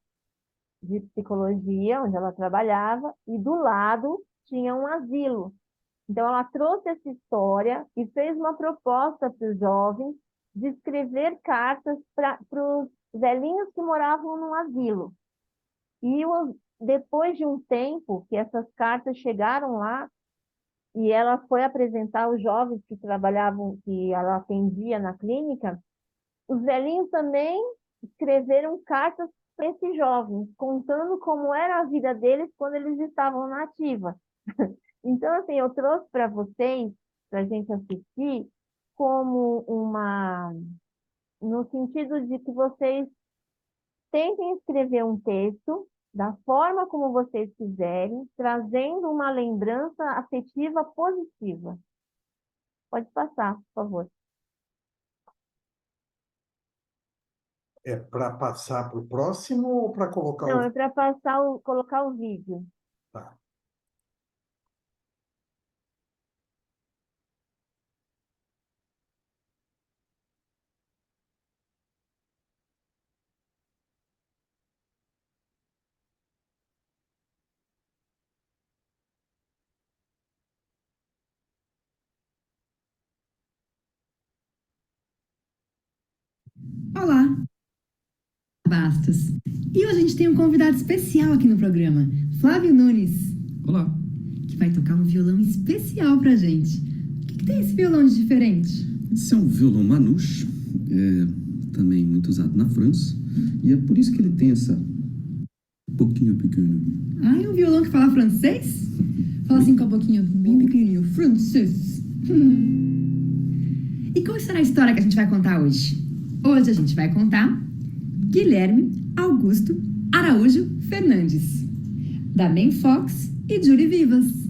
de psicologia, onde ela trabalhava, e do lado tinha um asilo. Então, ela trouxe essa história e fez uma proposta para os jovens de escrever cartas para os velhinhos que moravam no asilo. E depois de um tempo que essas cartas chegaram lá, e ela foi apresentar os jovens que trabalhavam, que ela atendia na clínica, os velhinhos também escreveram cartas para esses jovens, contando como era a vida deles quando eles estavam na ativa. Então, assim, eu trouxe para vocês, para a gente assistir, no sentido de que vocês tentem escrever um texto da forma como vocês quiserem, trazendo uma lembrança afetiva positiva. Pode passar, por favor. É para passar para o próximo ou para colocar Não, o... é para colocar o vídeo. Tá. Olá, Bastos. E hoje a gente tem um convidado especial aqui no programa, Flávio Nunes. Olá. Que vai tocar um violão especial pra gente. O que tem esse violão de diferente? Esse é um violão manouche, também muito usado na França, e é por isso que ele tem essa boquinha pequena. Ah, é um violão que fala francês? Fala assim com a boquinha bem pequenininho, francês. E qual será a história que a gente vai contar hoje? Hoje a gente vai contar Guilherme Augusto Araújo Fernandes, da Ben Fox e Julie Vivas.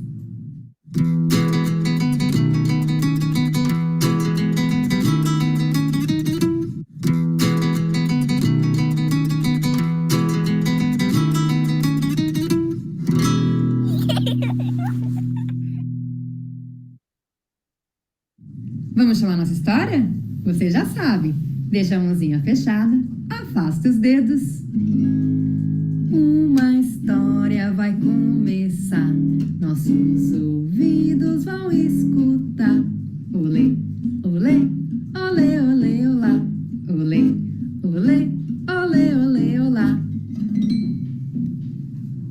Olá, Vamos chamar nossa história? Você já sabe. Deixa a mãozinha fechada, afasta os dedos. Uma história vai começar, nossos ouvidos vão escutar. Olê, olê, olê, olê, olá. Olê, olê, olê, olê, olá.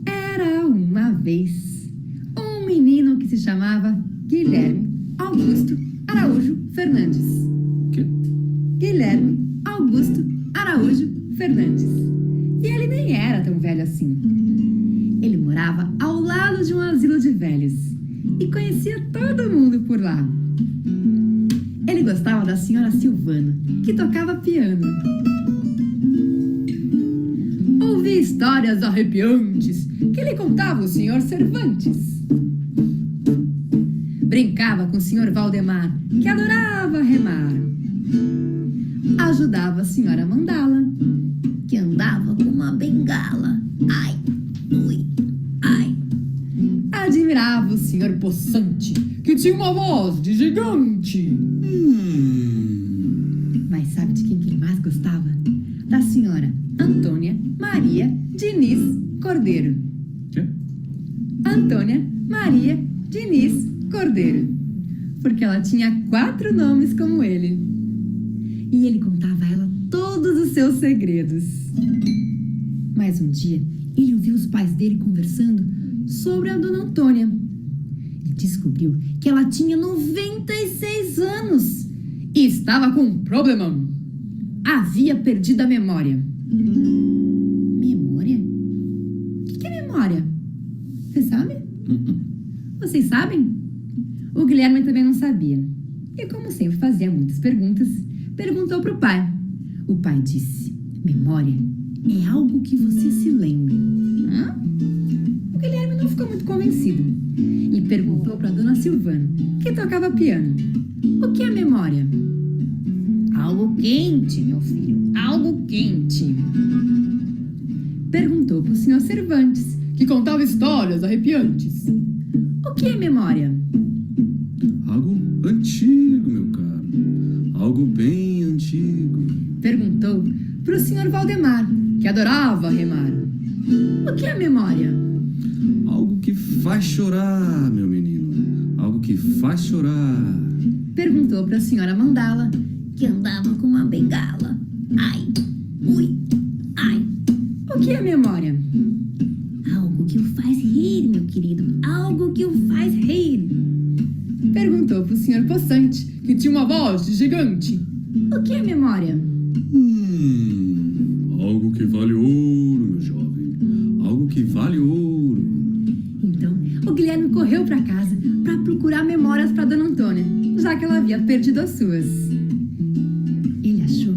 Era uma vez um menino que se chamava Guilherme Augusto Araújo Fernandes. Quê? Guilherme Augusto Araújo Fernandes. E ele nem era tão velho assim. Ele morava ao lado de um asilo de velhos e conhecia todo mundo por lá. Ele gostava da senhora Silvana, que tocava piano. Ouvia histórias arrepiantes que lhe contava o senhor Cervantes. Brincava com o senhor Valdemar, que adorava remar. Ajudava a senhora Mandala, que andava com uma bengala. Ai, ui, ai. Admirava o senhor Poçante, que tinha uma voz de gigante. Mas sabe de quem que ele mais gostava? Da senhora Antônia Maria Diniz Cordeiro. Quê? Antônia Maria Diniz Cordeiro. Porque ela tinha 4 nomes como ele. E ele contava a ela todos os seus segredos. Mas um dia, ele ouviu os pais dele conversando sobre a dona Antônia. Ele descobriu que ela tinha 96 anos e estava com um problemão. Havia perdido a memória. Memória? O que é memória? Você sabe? Vocês sabem? O Guilherme também não sabia. E como sempre fazia muitas perguntas, perguntou para o pai. O pai disse: memória é algo que você se lembra. Hã? O Guilherme não ficou muito convencido e perguntou para a dona Silvana, que tocava piano: o que é memória? Algo quente, meu filho, algo quente. Perguntou para o senhor Cervantes, que contava histórias arrepiantes: o que é memória? Algo antigo, meu caro. Algo bem antigo. Perguntou para o senhor Valdemar, que adorava remar: o que é memória? Algo que faz chorar, meu menino. Algo que faz chorar. Perguntou para a senhora Mandala, que andava com uma bengala. Ai, ui, ai. O que é memória? Algo que o faz rir, meu querido. Algo que o faz rir. Perguntou para o senhor Poçante, que tinha uma voz de gigante: o que é memória? Algo que vale ouro, meu jovem. Algo que vale ouro. Então, o Guilherme correu para casa para procurar memórias para dona Antônia, já que ela havia perdido as suas. Ele achou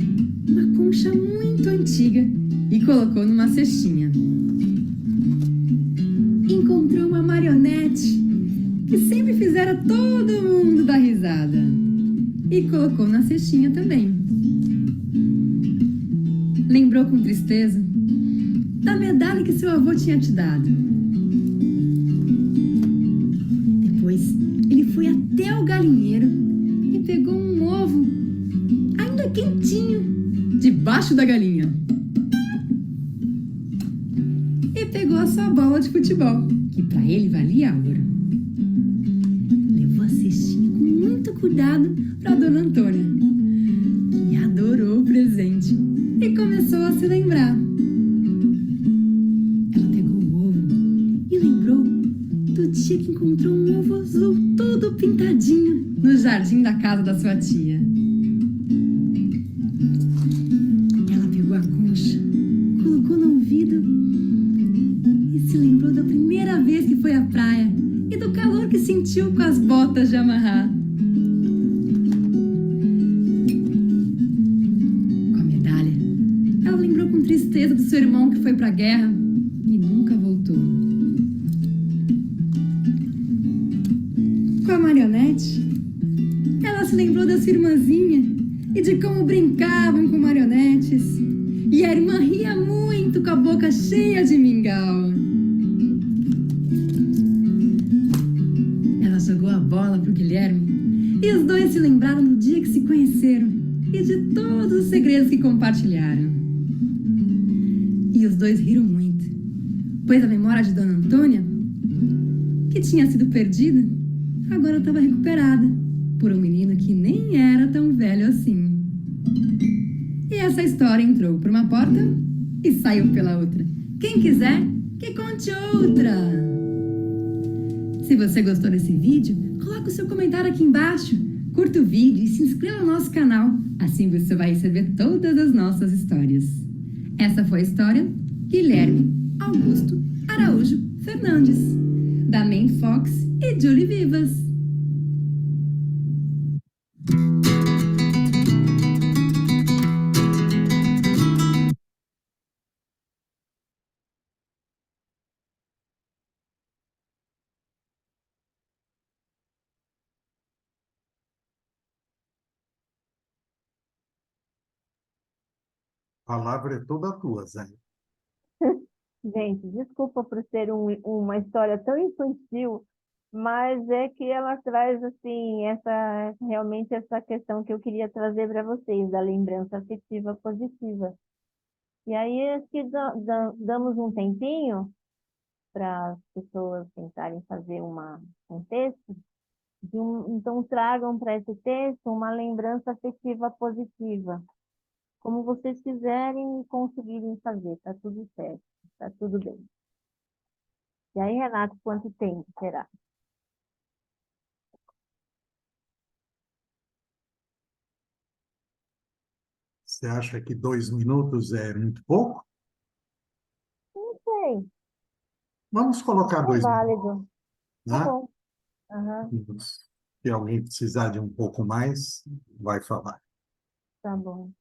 uma concha muito antiga e colocou numa cestinha. Encontrou uma marionete que sempre fizera todo mundo dar risada e colocou na cestinha também. Lembrou com tristeza da medalha que seu avô tinha te dado. Depois, ele foi até o galinheiro e pegou um ovo ainda quentinho debaixo da galinha. E pegou a sua bola de futebol, que para ele valia ouro. Levou a cestinha com muito cuidado para dona Antônia, que adorou o presente e começou a se lembrar. Ela pegou o ovo e lembrou do dia que encontrou um ovo azul todo pintadinho no jardim da casa da sua tia. Ela pegou a concha, colocou no ouvido e se lembrou da primeira vez que foi à praia e do calor que sentiu com as botas de amarrar. Com a medalha, ela lembrou com tristeza do seu irmão que foi para a guerra e nunca voltou. Com a marionete, ela se lembrou da sua irmãzinha e de como brincavam com marionetes. E a irmã ria muito com a boca cheia de mingau. Ela jogou a bola pro Guilherme E os dois se lembraram do dia que se conheceram e de todos os segredos que compartilharam. E os dois riram muito, pois a memória de Dona Antônia, que tinha sido perdida, agora estava recuperada por um menino que nem era tão velho assim. E essa história entrou por uma porta e saiu pela outra. Quem quiser, que conte outra! Se você gostou desse vídeo, coloque o seu comentário aqui embaixo, curta o vídeo e se inscreva no nosso canal. Assim você vai receber todas as nossas histórias. Essa foi a história Guilherme Augusto Araújo Fernandes, da Man Fox e Julie Vivas. A palavra é toda tua, Zé. Gente, desculpa por ser uma história tão infantil, mas é que ela traz assim realmente essa questão que eu queria trazer para vocês, da lembrança afetiva positiva. E aí acho que damos um tempinho para as pessoas tentarem fazer um texto, então tragam para esse texto uma lembrança afetiva positiva. Como vocês quiserem e conseguirem fazer, tá tudo certo, tá tudo bem. E aí, Renato, quanto tempo será? Você acha que 2 minutos é muito pouco? Não sei, Vamos colocar é 2 minutos, válido. Tá né? bom. Aham, Se alguém precisar de um pouco mais, vai falar. tá bom.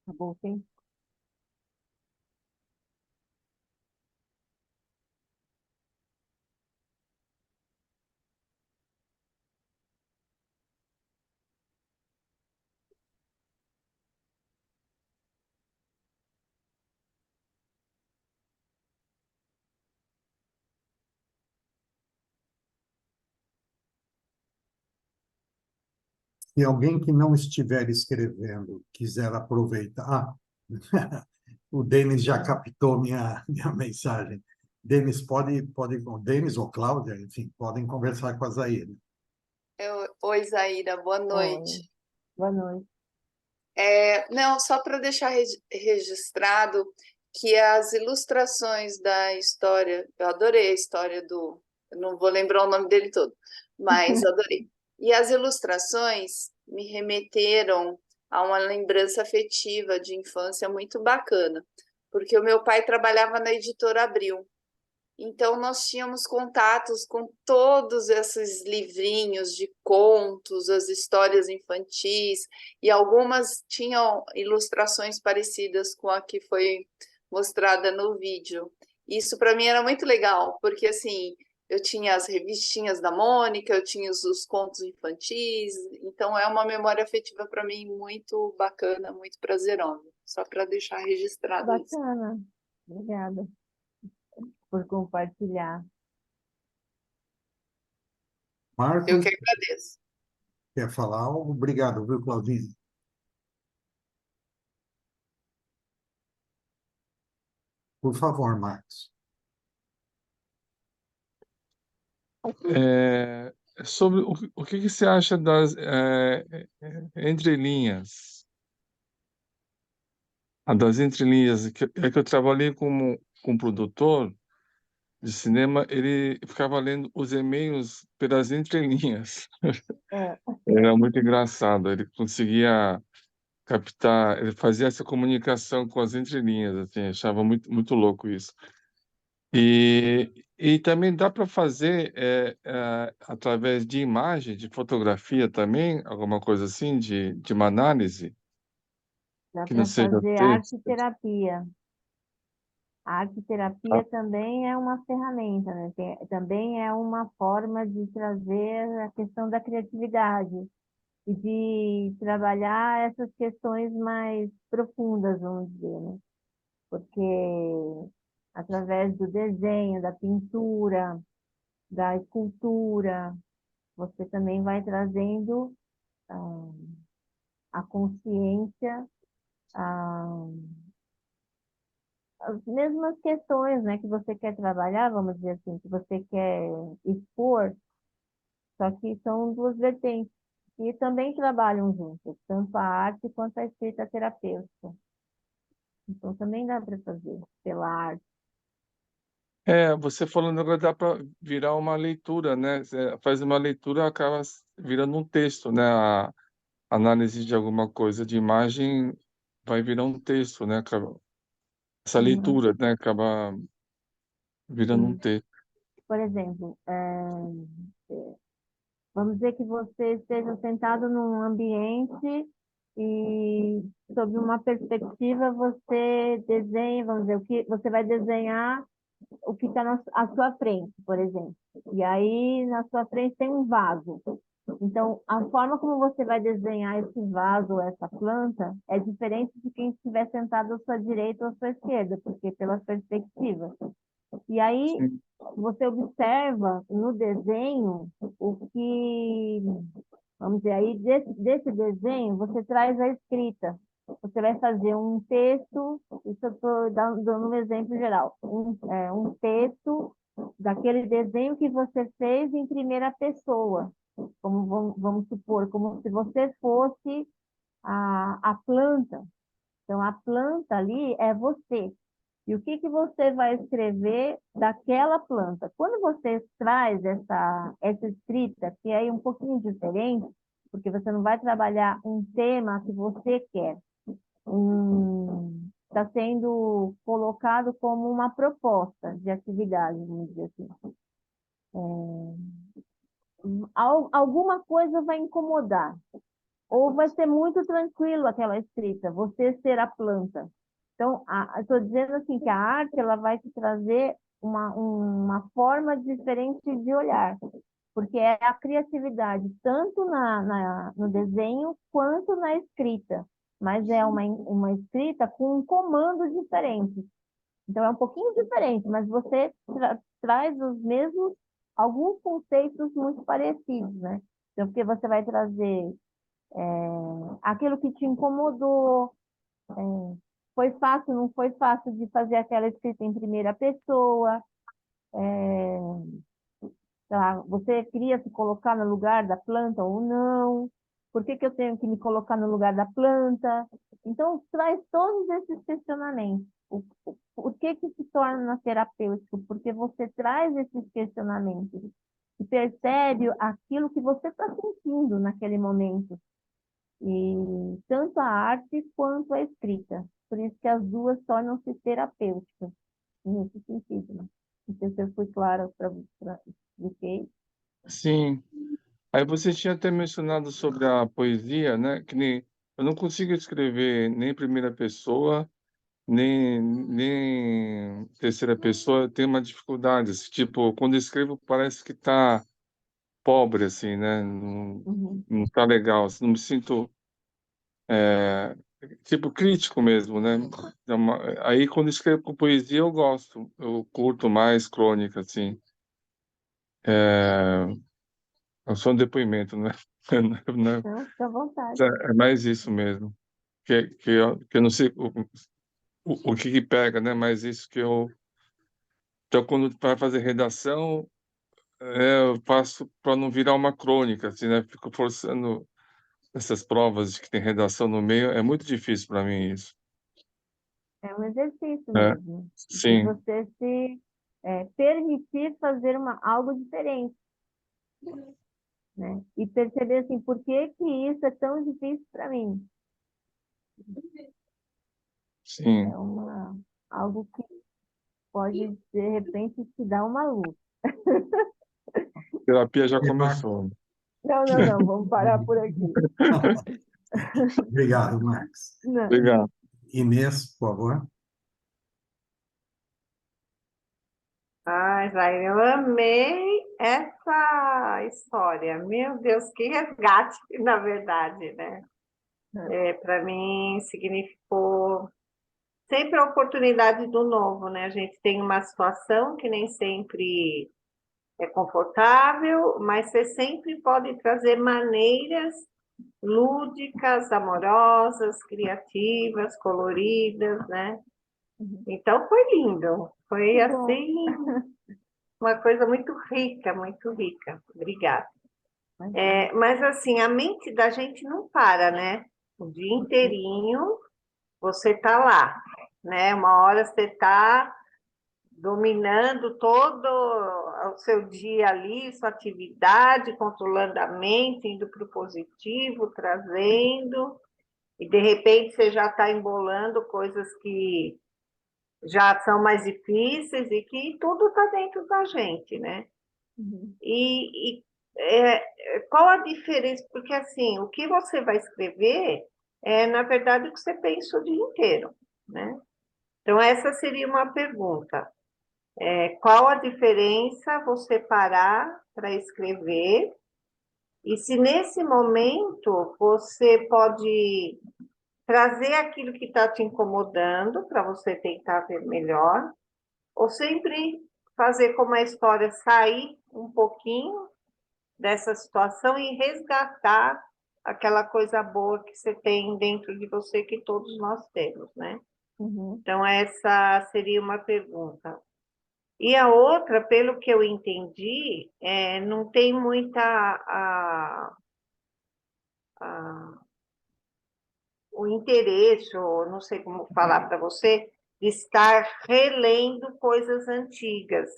Tá bom, sim? Se alguém que não estiver escrevendo quiser aproveitar, o Denis já captou minha mensagem. Denis, o Denis ou Cláudia, enfim, podem conversar com a Zaira. Oi, Zaira, boa Oi, noite. boa noite. Não, só para deixar registrado que as ilustrações da história, eu adorei a história eu não vou lembrar o nome dele todo, mas adorei. E as ilustrações me remeteram a uma lembrança afetiva de infância muito bacana, porque o meu pai trabalhava na Editora Abril. Então, nós tínhamos contatos com todos esses livrinhos de contos, as histórias infantis, e algumas tinham ilustrações parecidas com a que foi mostrada no vídeo. Isso para mim era muito legal, porque assim, eu tinha as revistinhas da Mônica, eu tinha os contos infantis, então é uma memória afetiva para mim muito bacana, muito prazerosa. Só para deixar registrado isso. Bacana. Obrigada por compartilhar. Eu que Marcos, agradeço. quer falar algo? Obrigado, viu, Claudinho? Por favor, Marcos. Sobre o que que você acha das entrelinhas? Das entrelinhas, é que eu trabalhei como produtor de cinema, ele ficava lendo os e-mails pelas entrelinhas. É, Era muito engraçado, ele conseguia captar, ele fazia essa comunicação com as entrelinhas, assim, achava muito louco isso. E também dá para fazer através de imagem, de fotografia também, alguma coisa assim, de uma análise dá que não para seja fazer texto. arte-terapia. A arte-terapia também é uma ferramenta, né? Também é uma forma de trazer a questão da criatividade e de trabalhar essas questões mais profundas, vamos dizer, né? Porque através do desenho, da pintura, da escultura, você também vai trazendo ah, a consciência, ah, as mesmas questões, né, que você quer trabalhar, vamos dizer assim, que você quer expor, só que são duas vertentes e também trabalham juntas, tanto a arte quanto a escrita terapêutica. Então também dá para fazer pela arte. Você falando agora dá para virar uma leitura, né? Você faz uma leitura, acaba virando um texto, né? A análise de alguma coisa de imagem vai virar um texto, né? Essa Sim, leitura, né? Acaba virando um sim. texto. Por exemplo, vamos dizer que você esteja sentado num ambiente e, sob uma perspectiva, você desenha, vamos dizer, o que você vai desenhar o que está à sua frente, por exemplo. E aí, na sua frente tem um vaso. Então, a forma como você vai desenhar esse vaso ou essa planta é diferente de quem estiver sentado à sua direita ou à sua esquerda, porque pela perspectiva. E aí, Sim. você observa no desenho o que, vamos dizer, aí desse desenho você traz a escrita. Você vai fazer um texto, isso eu estou dando um exemplo geral, um texto daquele desenho que você fez em primeira pessoa, como vamos supor, como se você fosse a planta. Então, a planta ali é você. E o que que você vai escrever daquela planta? Quando você traz essa escrita, que é um pouquinho diferente, porque você não vai trabalhar um tema que você quer, está sendo colocado como uma proposta de atividade, vamos dizer assim. Alguma coisa vai incomodar, ou vai ser muito tranquilo aquela escrita, você ser a planta. Então, estou dizendo assim que a arte ela vai te trazer uma forma diferente de olhar, porque é a criatividade, tanto no desenho quanto na escrita, mas é uma escrita com um comando diferente. Então, é um pouquinho diferente, mas você traz os mesmos, alguns conceitos muito parecidos, né? Então, porque você vai trazer aquilo que te incomodou, foi fácil, não foi fácil de fazer aquela escrita em primeira pessoa, tá? Você queria se colocar no lugar da planta ou não, por que que eu tenho que me colocar no lugar da planta? Então, traz todos esses questionamentos. O que que se torna terapêutico? Porque você traz esses questionamentos e percebe aquilo que você está sentindo naquele momento. E tanto a arte quanto a escrita. Por isso que as duas tornam-se terapêuticas, nesse sentido, né? Não sei se eu fui clara para expliquei. Sim. Aí você tinha até mencionado sobre a poesia, né? Que nem eu não consigo escrever nem em primeira pessoa, nem terceira pessoa. Eu tenho uma dificuldade, assim, tipo, quando escrevo parece que tá pobre, assim, né? Não, Uhum. não tá legal, assim, não me sinto é, tipo crítico mesmo, né? Aí quando escrevo com poesia eu gosto, eu curto mais crônica, assim. É, é só um depoimento, né? Não é, Então, fica à vontade. é mais isso mesmo. Que eu não sei o que pega, né? Mas isso que eu. Então, quando para fazer redação, eu faço para não virar uma crônica, assim, né? Fico forçando essas provas de que tem redação no meio, é muito difícil para mim isso. É um exercício É, mesmo, de sim, você se permitir fazer algo diferente, né? E perceber assim, por que que isso é tão difícil para mim? É sim. algo que pode, de repente, te dar uma luz. Terapia já Marcos. começou. Não, não, não, vamos parar por aqui. Obrigado, Marcos. Não. Obrigado. Inês, por favor. Ai, vai, eu amei essa história. Meu Deus, que resgate, na verdade, né? Para mim significou sempre a oportunidade do novo, né? A gente tem uma situação que nem sempre é confortável, mas você sempre pode trazer maneiras lúdicas, amorosas, criativas, coloridas, né? Então foi lindo, foi Que bom. assim uma coisa muito rica, muito rica. Obrigada. Mas assim, a mente da gente não para, né? O dia inteirinho você tá lá, né? Uma hora você tá dominando todo o seu dia ali, sua atividade, controlando a mente, indo para o positivo, trazendo, e de repente você já está embolando coisas que já são mais difíceis e que tudo está dentro da gente, né? Uhum. Qual a diferença? Porque assim, o que você vai escrever é, na verdade, o que você pensa o dia inteiro, né? Então, essa seria uma pergunta. Qual a diferença você parar para escrever? E se nesse momento você pode trazer aquilo que está te incomodando para você tentar ver melhor, ou sempre fazer como a história sair um pouquinho dessa situação e resgatar aquela coisa boa que você tem dentro de você, que todos nós temos, né? Uhum. Então, essa seria uma pergunta. E a outra, pelo que eu entendi, não tem muita o interesse, ou não sei como falar para você, de estar relendo coisas antigas.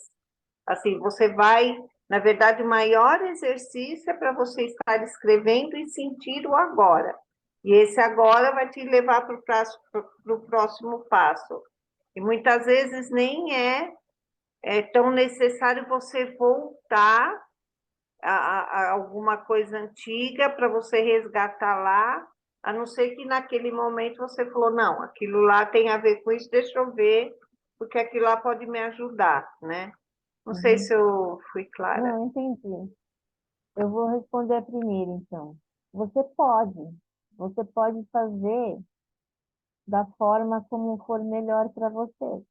Assim, você vai, na verdade, o maior exercício é para você estar escrevendo e sentir o agora. E esse agora vai te levar para o próximo passo. E muitas vezes nem é tão necessário você voltar a alguma coisa antiga para você resgatar lá, a não ser que naquele momento você falou, não, aquilo lá tem a ver com isso, deixa eu ver, porque aquilo lá pode me ajudar, né? Não sei se eu fui clara. Não, entendi. Eu vou responder primeiro, então. Você pode fazer da forma como for melhor para você,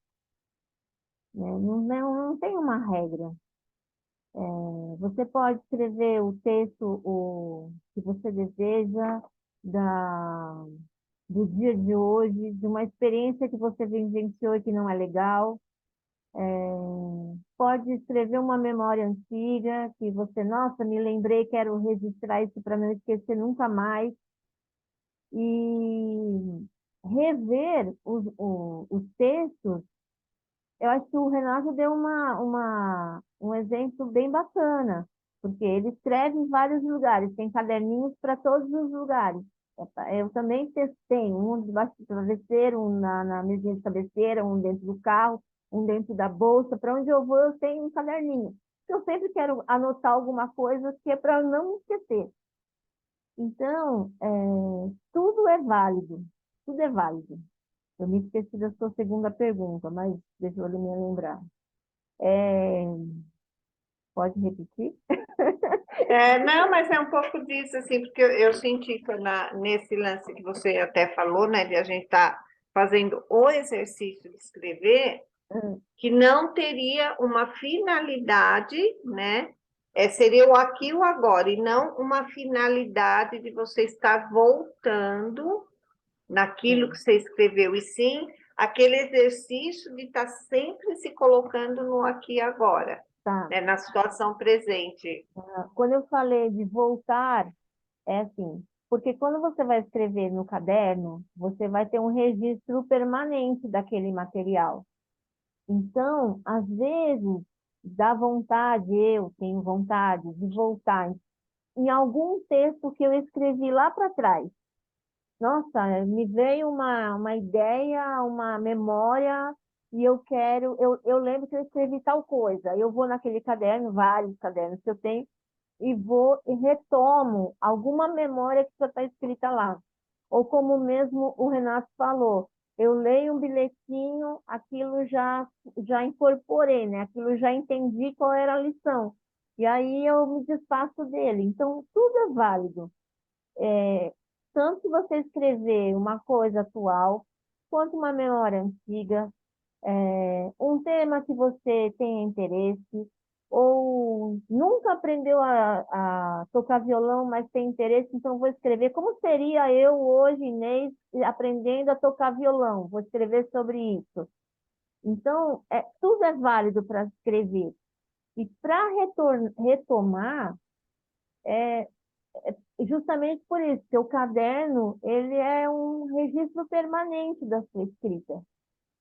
né? Não tem uma regra. Você pode escrever o texto que você deseja do dia de hoje, de uma experiência que você vivenciou e que não é legal. Pode escrever uma memória antiga que você, nossa, me lembrei, quero registrar isso para não esquecer nunca mais. E rever os textos. Eu acho que o Renato deu um exemplo bem bacana, porque ele escreve em vários lugares, tem caderninhos para todos os lugares. Eu também tenho um debaixo do travesseiro, um na mesinha de cabeceira, um dentro do carro. um dentro da bolsa. Para onde eu vou, eu tenho um caderninho. Eu sempre quero anotar alguma coisa que é para não esquecer. Então, tudo é válido. Tudo é válido. Eu me esqueci da sua segunda pergunta, mas deixa eu me lembrar. Pode repetir? Não, mas é um pouco disso, assim, porque eu senti que nesse lance que você até falou, né, de a gente estar fazendo o exercício de escrever, que não teria uma finalidade, né? Seria o aqui e o agora, e não uma finalidade de você estar voltando naquilo que você escreveu, e sim aquele exercício de estar sempre se colocando no aqui e agora, Tá. né, na situação presente. Quando eu falei de voltar, é assim, porque quando você vai escrever no caderno, você vai ter um registro permanente daquele material. Então, às vezes, dá vontade, eu tenho vontade de voltar em algum texto que eu escrevi lá para trás. Nossa, me veio uma ideia, uma memória, e eu lembro que eu escrevi tal coisa. Eu vou naquele caderno, vários cadernos que eu tenho, e vou e retomo alguma memória que já está escrita lá. Ou como mesmo o Renato falou, eu leio um bilhetinho, aquilo já incorporei, né? Aquilo já entendi qual era a lição. E aí eu me desfaço dele. Então, tudo é válido. Tanto se você escrever uma coisa atual, quanto uma memória antiga, um tema que você tenha interesse, ou nunca aprendeu a tocar violão, mas tem interesse, então vou escrever como seria eu hoje, Inês, aprendendo a tocar violão. Vou escrever sobre isso. Então, tudo é válido para escrever. E para retomar, justamente por isso, que o caderno, ele é um registro permanente da sua escrita.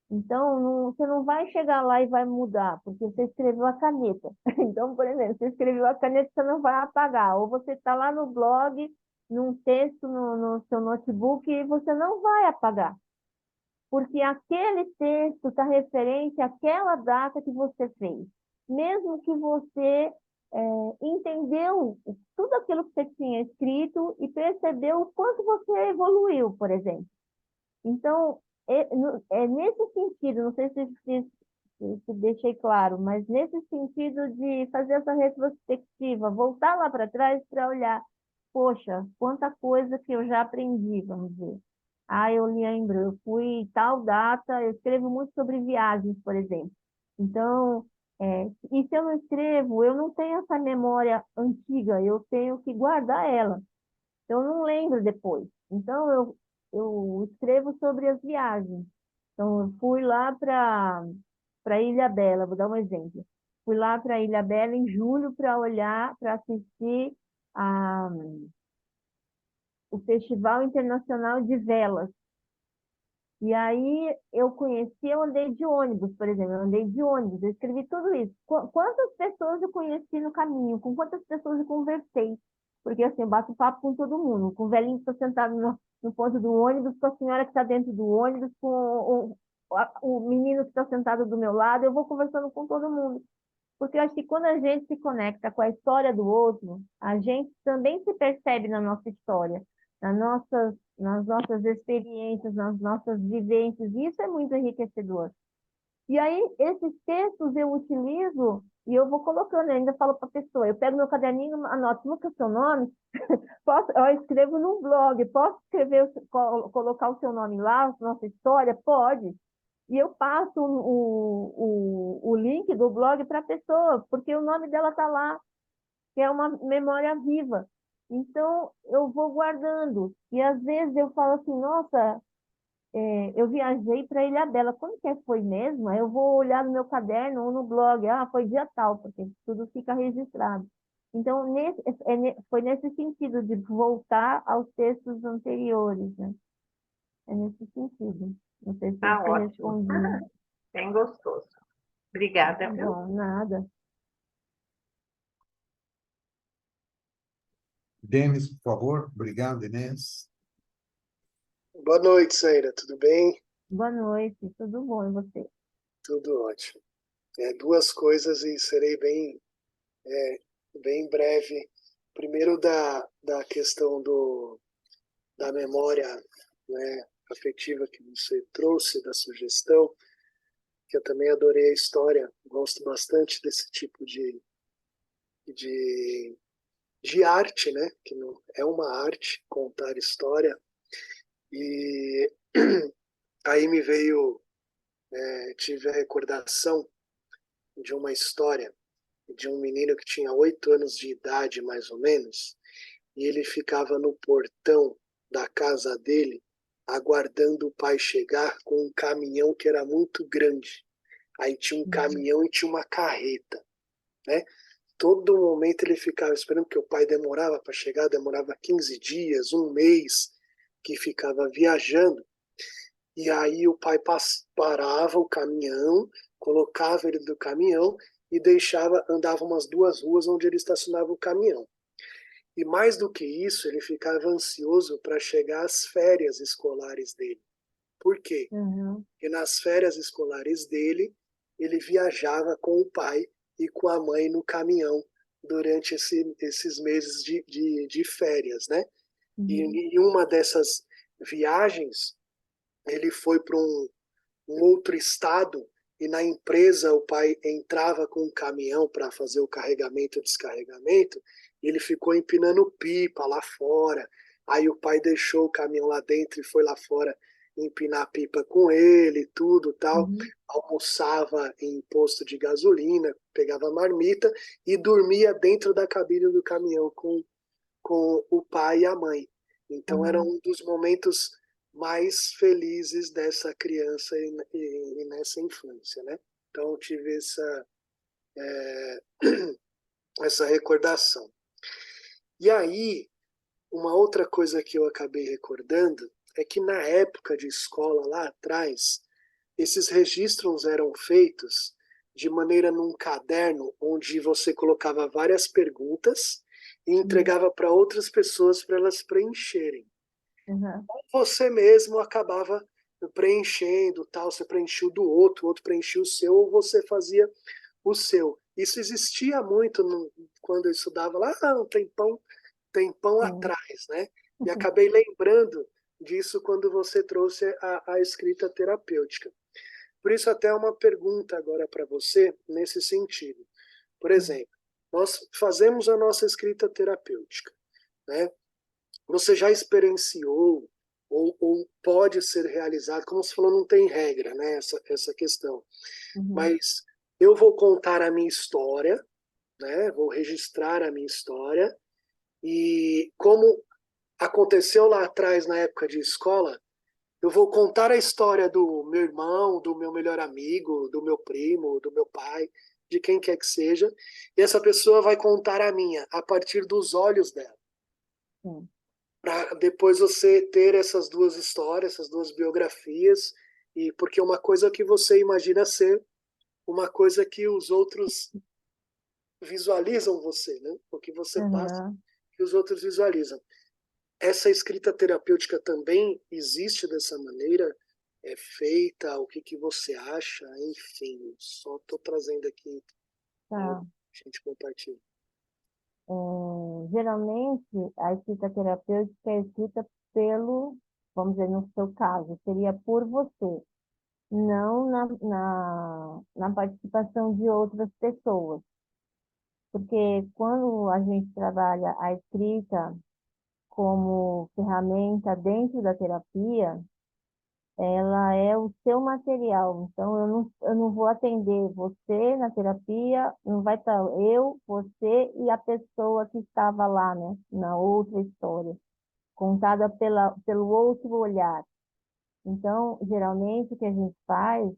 Então, você não vai chegar lá e vai mudar, porque você escreveu a caneta. Então, por exemplo, você escreveu a caneta, você não vai apagar. Ou você está lá no blog, num texto no seu notebook, e você não vai apagar. Porque aquele texto está referente àquela data que você fez. Mesmo que você entendeu tudo aquilo que você tinha escrito e percebeu o quanto você evoluiu, por exemplo. Então, é nesse sentido, não sei se deixei claro, mas nesse sentido de fazer essa retrospectiva, voltar lá para trás para olhar, poxa, quanta coisa que eu já aprendi, vamos dizer. Eu lembro, eu fui tal data, eu escrevo muito sobre viagens, por exemplo. Então, e se eu não escrevo, eu não tenho essa memória antiga, eu tenho que guardar ela. Eu não lembro depois. Então, eu escrevo sobre as viagens. Então, eu fui lá para Ilha Bela, vou dar um exemplo. Fui lá para Ilha Bela em julho para olhar, para assistir o Festival Internacional de Velas. E aí eu andei de ônibus, por exemplo, eu andei de ônibus, eu escrevi tudo isso. Quantas pessoas eu conheci no caminho, com quantas pessoas eu conversei? Porque assim, eu bato papo com todo mundo, com o velhinho que está sentado no ponto do ônibus, com a senhora que está dentro do ônibus, com o menino que está sentado do meu lado, eu vou conversando com todo mundo. Porque eu acho que quando a gente se conecta com a história do outro, a gente também se percebe na nossa história, nas nossas experiências, nas nossas vivências, e isso é muito enriquecedor. E aí, esses textos eu utilizo e eu vou colocando, eu ainda falo para a pessoa, eu pego meu caderninho, anoto no que é o seu nome, eu escrevo num blog, posso escrever, colocar o seu nome lá, a nossa história? Pode. E eu passo o link do blog para a pessoa, porque o nome dela está lá, que é uma memória viva. Então, eu vou guardando. E às vezes eu falo assim, nossa, eu viajei para Ilha Bela. Quando que foi mesmo? Eu vou olhar no meu caderno ou no blog. Foi dia tal, porque tudo fica registrado. Então, foi nesse sentido de voltar aos textos anteriores, né? É nesse sentido. Não sei se você Ótimo. respondeu. Bem gostoso. Obrigada, viu? Bom, nada. Denis, por favor. Obrigado, Inês. Boa noite, Saíra. Tudo bem? Boa noite, tudo bom e você? Tudo ótimo. Duas coisas e serei bem breve. Primeiro, da questão da memória, né, afetiva que você trouxe, da sugestão, que eu também adorei a história. Gosto bastante desse tipo de arte, né? Que não, é uma arte contar história. E aí tive a recordação de uma história de um menino que tinha 8 anos de idade, mais ou menos, e ele ficava no portão da casa dele, aguardando o pai chegar com um caminhão que era muito grande. Aí tinha um caminhão e tinha uma carreta, né? Todo momento ele ficava esperando, que o pai demorava para chegar, demorava 15 dias, um mês, que ficava viajando. E aí o pai parava o caminhão, colocava ele do caminhão e andava umas 2 ruas onde ele estacionava o caminhão. E mais do que isso, ele ficava ansioso para chegar às férias escolares dele. Por quê? Porque nas férias escolares dele, ele viajava com o pai e com a mãe no caminhão durante esses meses de férias, né? E em uma dessas viagens, ele foi para um outro estado e na empresa o pai entrava com um caminhão para fazer o carregamento e descarregamento e ele ficou empinando pipa lá fora. Aí o pai deixou o caminhão lá dentro e foi lá fora empinar pipa com ele, tudo tal. Almoçava em posto de gasolina, pegava marmita e dormia dentro da cabine do caminhão com o pai e a mãe. Então era um dos momentos mais felizes dessa criança e nessa infância, né? Então eu tive essa recordação. E aí, uma outra coisa que eu acabei recordando é que na época de escola, lá atrás, esses registros eram feitos de maneira num caderno onde você colocava várias perguntas e entregava para outras pessoas para elas preencherem. Você mesmo acabava preenchendo, tal, você preencheu do outro, o outro preenchia o seu, ou você fazia o seu. Isso existia muito quando eu estudava lá um tempão atrás, né? E acabei lembrando disso quando você trouxe a escrita terapêutica. Por isso, até uma pergunta agora para você nesse sentido. Por exemplo, nós fazemos a nossa escrita terapêutica, né? Você já experienciou ou pode ser realizado, como você falou, não tem regra, né, essa questão. Mas eu vou contar a minha história, né, vou registrar a minha história, e como aconteceu lá atrás, na época de escola, eu vou contar a história do meu irmão, do meu melhor amigo, do meu primo, do meu pai, de quem quer que seja, e essa pessoa vai contar a minha, a partir dos olhos dela. Para depois você ter essas duas histórias, essas duas biografias, e porque uma coisa que você imagina ser, uma coisa que os outros visualizam você, né? O que você passa, que os outros visualizam. Essa escrita terapêutica também existe dessa maneira? É feita? O que você acha? Enfim, só estou trazendo aqui algo que a gente compartilha. Geralmente, a escrita terapêutica é escrita vamos dizer, no seu caso, seria por você, não na participação de outras pessoas. Porque quando a gente trabalha a escrita como ferramenta dentro da terapia, ela é o seu material. Então, eu não vou atender você na terapia, não vai estar eu, você e a pessoa que estava lá, né, na outra história, contada pelo outro olhar. Então, geralmente, o que a gente faz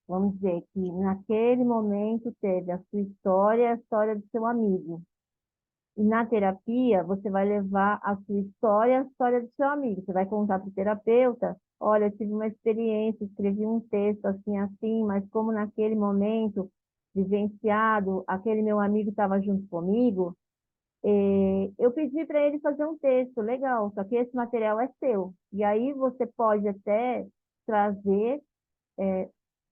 vamos dizer que naquele momento teve a sua história e a história do seu amigo. E na terapia, você vai levar a sua história e a história do seu amigo. Você vai contar para o terapeuta, olha, eu tive uma experiência, escrevi um texto assim, mas como naquele momento vivenciado, aquele meu amigo estava junto comigo, eu pedi para ele fazer um texto, legal, só que esse material é seu. E aí você pode até trazer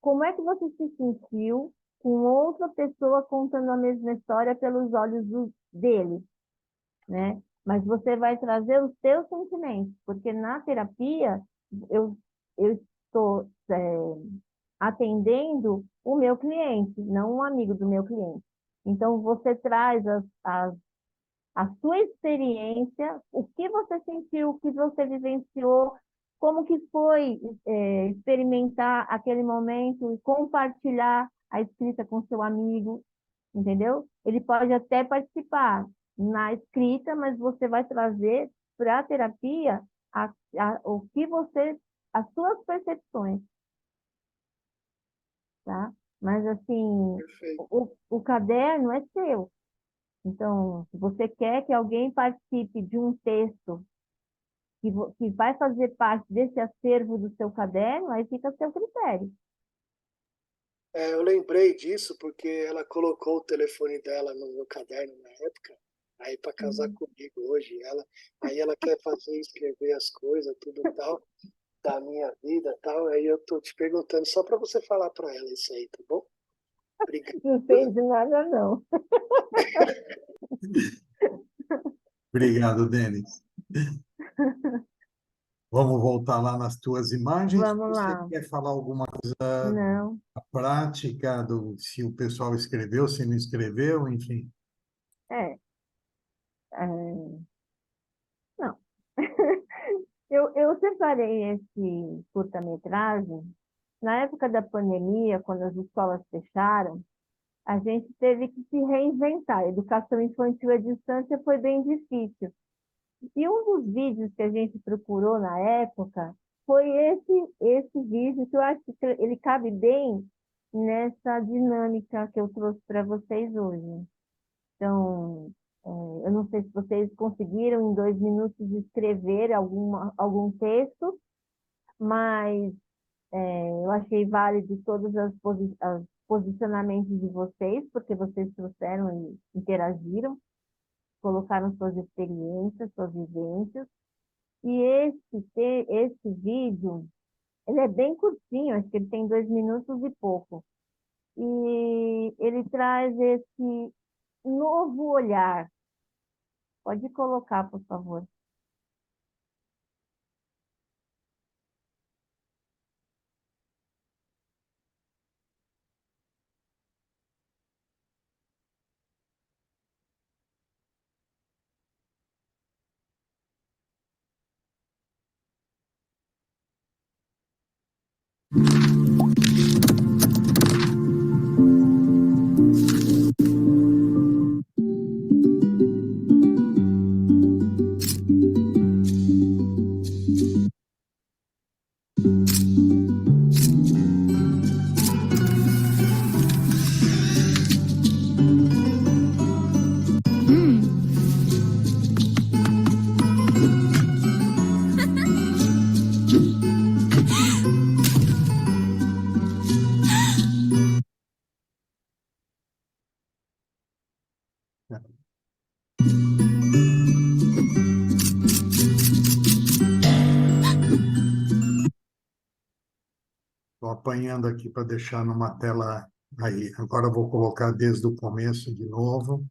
como é que você se sentiu com outra pessoa contando a mesma história pelos olhos dele, né? Mas você vai trazer os seus sentimentos, porque na terapia eu estou atendendo o meu cliente, não um amigo do meu cliente. Então, você traz a sua experiência, o que você sentiu, o que você vivenciou, como que foi experimentar aquele momento e compartilhar a escrita com seu amigo, entendeu? Ele pode até participar na escrita, mas você vai trazer para a terapia o que as suas percepções, tá? Mas, assim, Perfeito. o caderno é seu. Então, se você quer que alguém participe de um texto que vai fazer parte desse acervo do seu caderno, aí fica a seu critério. Eu lembrei disso porque ela colocou o telefone dela no meu caderno na época, aí para casar comigo hoje, aí ela quer escrever as coisas, tudo tal, da minha vida tal, aí eu tô te perguntando só para você falar para ela isso aí, tá bom? Obrigado. Não fez nada, não. Obrigado, Denis. Vamos voltar lá nas tuas imagens. Vamos Você lá. quer falar alguma coisa Não. da prática, se o pessoal escreveu, se não escreveu, enfim? É, não. Eu separei esse curta-metragem na época da pandemia, quando as escolas fecharam, a gente teve que se reinventar. A educação infantil à distância foi bem difícil. E um dos vídeos que a gente procurou na época foi esse vídeo, que eu acho que ele cabe bem nessa dinâmica que eu trouxe para vocês hoje. Então, eu não sei se vocês conseguiram em 2 minutos escrever algum texto, mas eu achei válido todos os posicionamentos de vocês, porque vocês trouxeram e interagiram, colocaram suas experiências, suas vivências. E esse vídeo, ele é bem curtinho, acho que ele tem 2 minutos e pouco. E ele traz esse novo olhar. Pode colocar, por favor. Estou apanhando aqui para deixar numa tela aí. Agora eu vou colocar desde o começo de novo.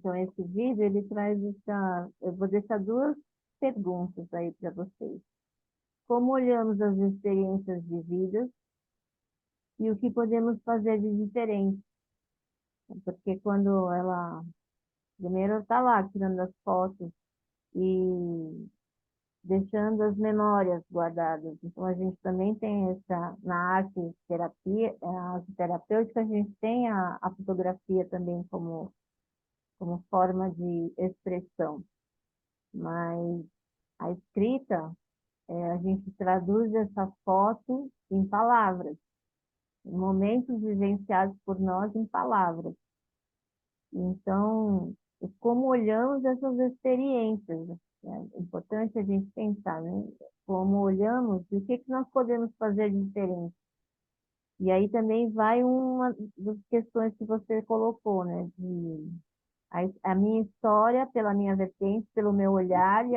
Então, esse vídeo, ele traz eu vou deixar duas perguntas aí para vocês. Como olhamos as experiências vividas e o que podemos fazer de diferente? Porque quando ela, primeiro está lá tirando as fotos e deixando as memórias guardadas. Então, a gente também tem na arte terapia, a arte terapêutica, a gente tem a fotografia também como forma de expressão. Mas a escrita, a gente traduz essa foto em palavras, em momentos vivenciados por nós em palavras. Então, como olhamos essas experiências, é importante a gente pensar, né? Como olhamos e o que nós podemos fazer de diferente. E aí também vai uma das questões que você colocou, né? A minha história pela minha vertente, pelo meu olhar e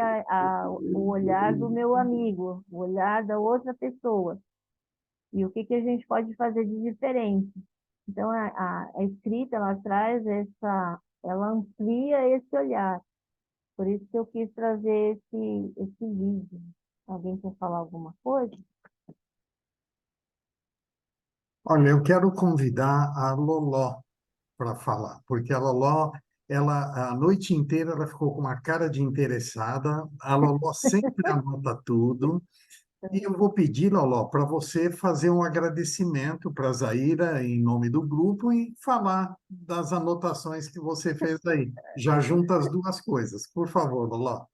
o olhar do meu amigo, o olhar da outra pessoa. E o que a gente pode fazer de diferente. Então, a escrita, ela traz ela amplia esse olhar. Por isso que eu quis trazer esse vídeo. Alguém quer falar alguma coisa? Olha, eu quero convidar a Loló para falar, porque a Loló, ela, a noite inteira, ela ficou com uma cara de interessada. A Loló sempre anota tudo. E eu vou pedir, Loló, para você fazer um agradecimento para a Zaira em nome do grupo e falar das anotações que você fez aí. Já junta as duas coisas. Por favor, Loló.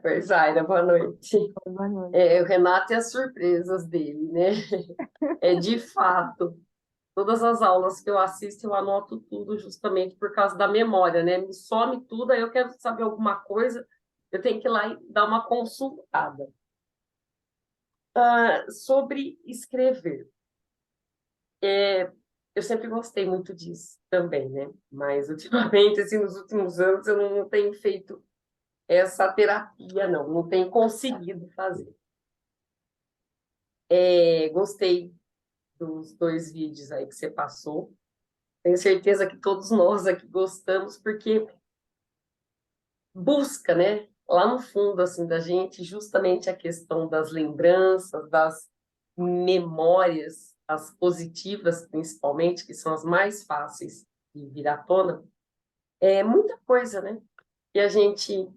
Oi, Zaira, boa noite. Boa noite. O Renato e as surpresas dele, né? De fato, todas as aulas que eu assisto, eu anoto tudo justamente por causa da memória, né? Me some tudo, aí eu quero saber alguma coisa, eu tenho que ir lá e dar uma consultada. Sobre escrever. Eu sempre gostei muito disso também, né? Mas, ultimamente, assim, nos últimos anos, eu não tenho feito essa terapia, não tenho conseguido fazer. Gostei dos 2 vídeos aí que você passou. Tenho certeza que todos nós aqui gostamos, porque busca, né, lá no fundo assim da gente, justamente a questão das lembranças, das memórias, as positivas principalmente, que são as mais fáceis de vir à tona. É muita coisa, né, que a gente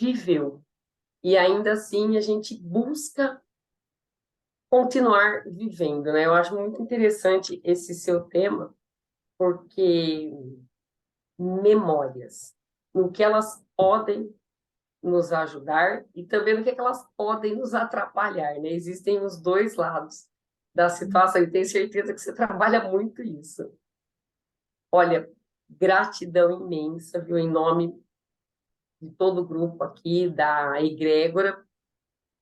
viveu e ainda assim a gente busca continuar vivendo, né? Eu acho muito interessante esse seu tema, porque memórias, no que elas podem nos ajudar e também no que elas podem nos atrapalhar, né? Existem os dois lados da situação e tenho certeza que você trabalha muito isso. Olha, gratidão imensa, viu, em nome de todo o grupo aqui, da Egrégora,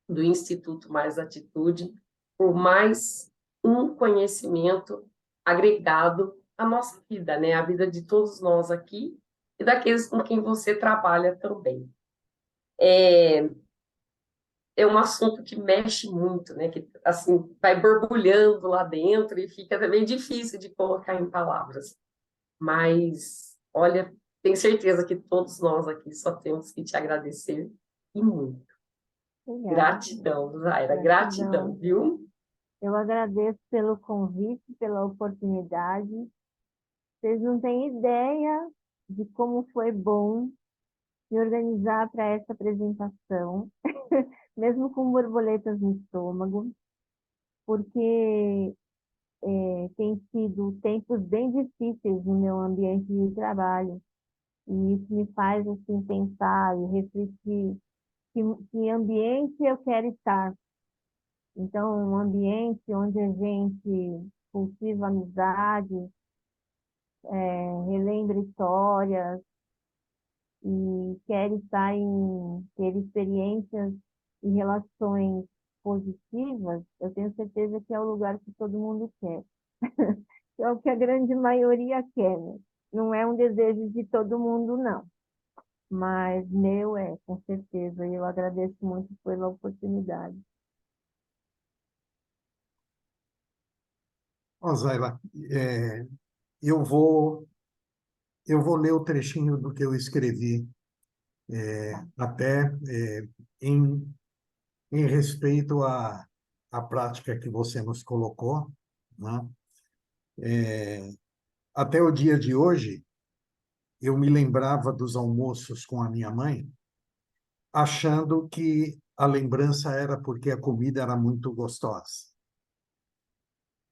do Instituto Mais Atitude, por mais um conhecimento agregado à nossa vida, né? A vida de todos nós aqui e daqueles com quem você trabalha também. É um assunto que mexe muito, né? Que assim vai borbulhando lá dentro e fica também difícil de colocar em palavras. Mas, olha, tenho certeza que todos nós aqui só temos que te agradecer e muito. Obrigada. Gratidão, Zaira, gratidão, viu? Eu agradeço pelo convite, pela oportunidade. Vocês não têm ideia de como foi bom me organizar para essa apresentação, mesmo com borboletas no estômago, porque tem sido tempos bem difíceis no meu ambiente de trabalho. E isso me faz assim, pensar e refletir que ambiente eu quero estar. Então, um ambiente onde a gente cultiva amizade, relembra histórias e quer estar ter experiências e relações positivas, eu tenho certeza que é o lugar que todo mundo quer. É o que a grande maioria quer, né? Não é um desejo de todo mundo, não. mas meu com certeza, e eu agradeço muito pela oportunidade. Ó, Zaila, eu vou ler o trechinho do que eu escrevi, até em, em respeito à prática que você nos colocou, né? Até o dia de hoje, eu me lembrava dos almoços com a minha mãe, achando que a lembrança era porque a comida era muito gostosa.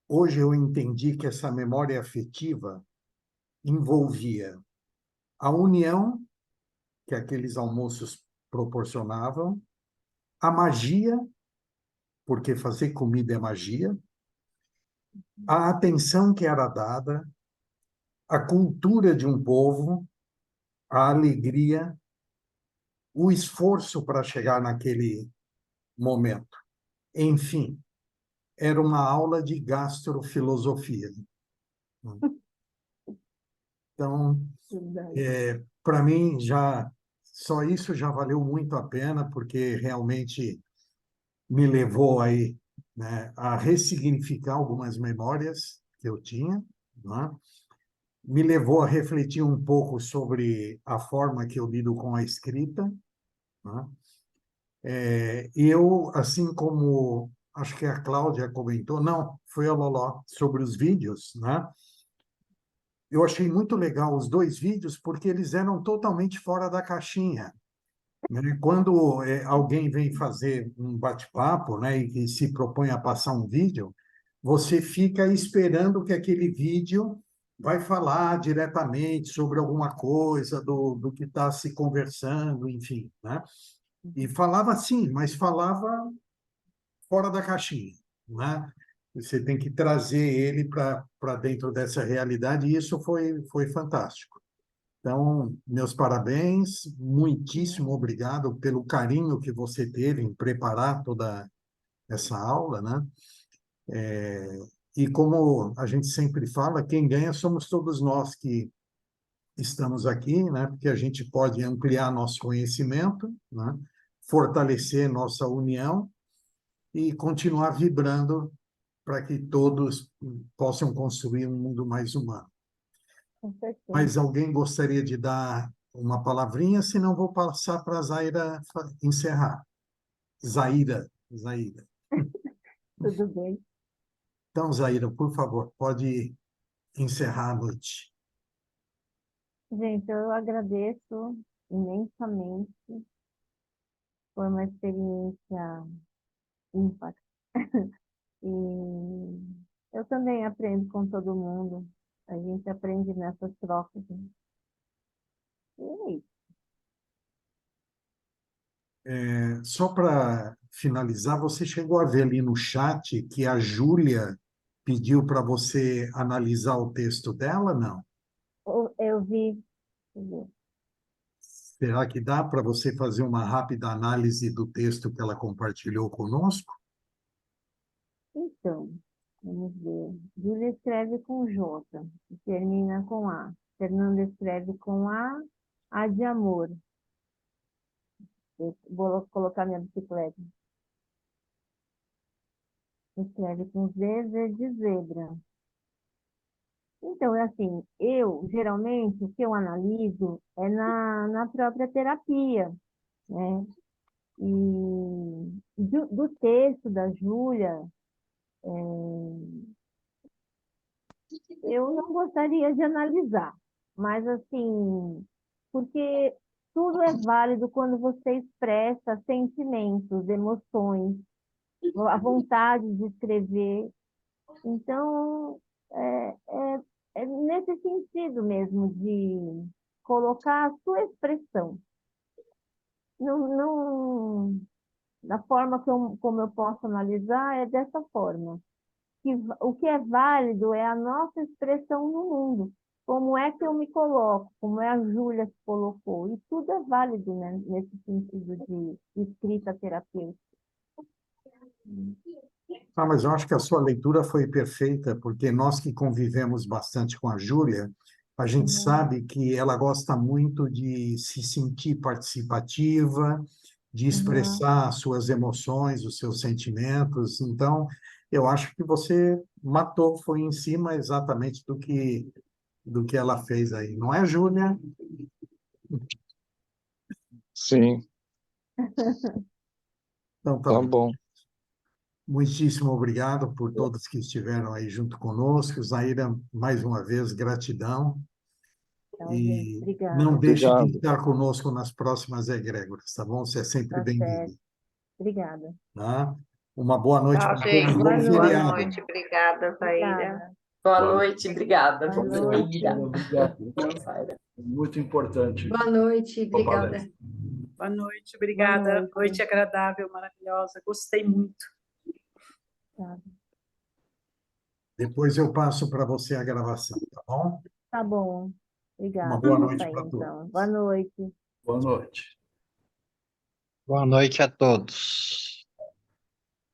Hoje eu entendi que essa memória afetiva envolvia a união que aqueles almoços proporcionavam, a magia, porque fazer comida é magia, a atenção que era dada, a cultura de um povo, a alegria, o esforço para chegar naquele momento. Enfim, era uma aula de gastrofilosofia. Então, para mim, só isso já valeu muito a pena, porque realmente me levou aí, né, a ressignificar algumas memórias que eu tinha, né? Me levou a refletir um pouco sobre a forma que eu lido com a escrita, né? Eu, assim como acho que a Cláudia comentou, não, foi a Loló, sobre os vídeos, né? Eu achei muito legal os dois vídeos porque eles eram totalmente fora da caixinha, né? Quando alguém vem fazer um bate-papo, né, e que se propõe a passar um vídeo, você fica esperando que aquele vídeo vai falar diretamente sobre alguma coisa do que está se conversando, enfim, né? E falava sim, mas falava fora da caixinha, né? Você tem que trazer ele para dentro dessa realidade, e isso foi fantástico. Então, meus parabéns, muitíssimo obrigado pelo carinho que você teve em preparar toda essa aula, né? E como a gente sempre fala, quem ganha somos todos nós que estamos aqui, né? Porque a gente pode ampliar nosso conhecimento, né? Fortalecer nossa união e continuar vibrando para que todos possam construir um mundo mais humano. Com certeza. Mas alguém gostaria de dar uma palavrinha, senão vou passar para a Zaira encerrar. Zaira. Tudo bem. Então, Zaira, por favor, pode encerrar a noite. Gente, eu agradeço imensamente. Foi uma experiência ímpar. E eu também aprendo com todo mundo. A gente aprende nessas trocas, né? E é isso. Só para finalizar, você chegou a ver ali no chat que a Júlia pediu para você analisar o texto dela, não? Eu vi. Será que dá para você fazer uma rápida análise do texto que ela compartilhou conosco? Então, vamos ver. Júlia escreve com J e termina com A. Fernanda escreve com A de amor. Eu vou colocar minha bicicleta. Escreve com Z de zebra. Então, é assim, geralmente, o que eu analiso é na própria terapia, né? E do texto da Júlia, eu não gostaria de analisar, mas assim, porque tudo é válido quando você expressa sentimentos, emoções, a vontade de escrever. Então, é, é, é nesse sentido mesmo de colocar a sua expressão. Não, da forma como eu posso analisar é dessa forma. O que é válido é a nossa expressão no mundo. Como é que eu me coloco? Como é a Júlia se colocou? E tudo é válido, né, nesse sentido de escrita terapêutica. Mas eu acho que a sua leitura foi perfeita, porque nós que convivemos bastante com a Júlia, A gente Uhum. sabe que ela gosta muito de se sentir participativa, de expressar suas emoções, os seus sentimentos. Então, eu acho que você matou, foi em cima exatamente do que ela fez aí. Não é, Júlia? Sim, Então, tá tá bom. bom. Muitíssimo obrigado por todos que estiveram aí junto conosco. Zaira, mais uma vez, gratidão. Então, gente, E obrigada. não deixe de Obrigado. estar conosco nas próximas egrégoras, tá bom? Você é sempre Tá bem-vindo, certo. Obrigada. tá? Uma boa noite Tchau, para todos. gente. Boa Bom Boa feriado. noite. Obrigada, Zaira. Obrigada. Boa noite, obrigada. Boa Muito noite. obrigada. Obrigado. Zaira. Muito importante. Boa noite, Boa obrigada. palestra. Boa noite, obrigada. Boa noite. Noite agradável, maravilhosa. Gostei muito. Tá. Depois eu passo para você a gravação, tá bom? Tá bom. Obrigada. Uma boa Vou noite sair, para todos. então. Boa noite. Boa noite. Boa noite a todos.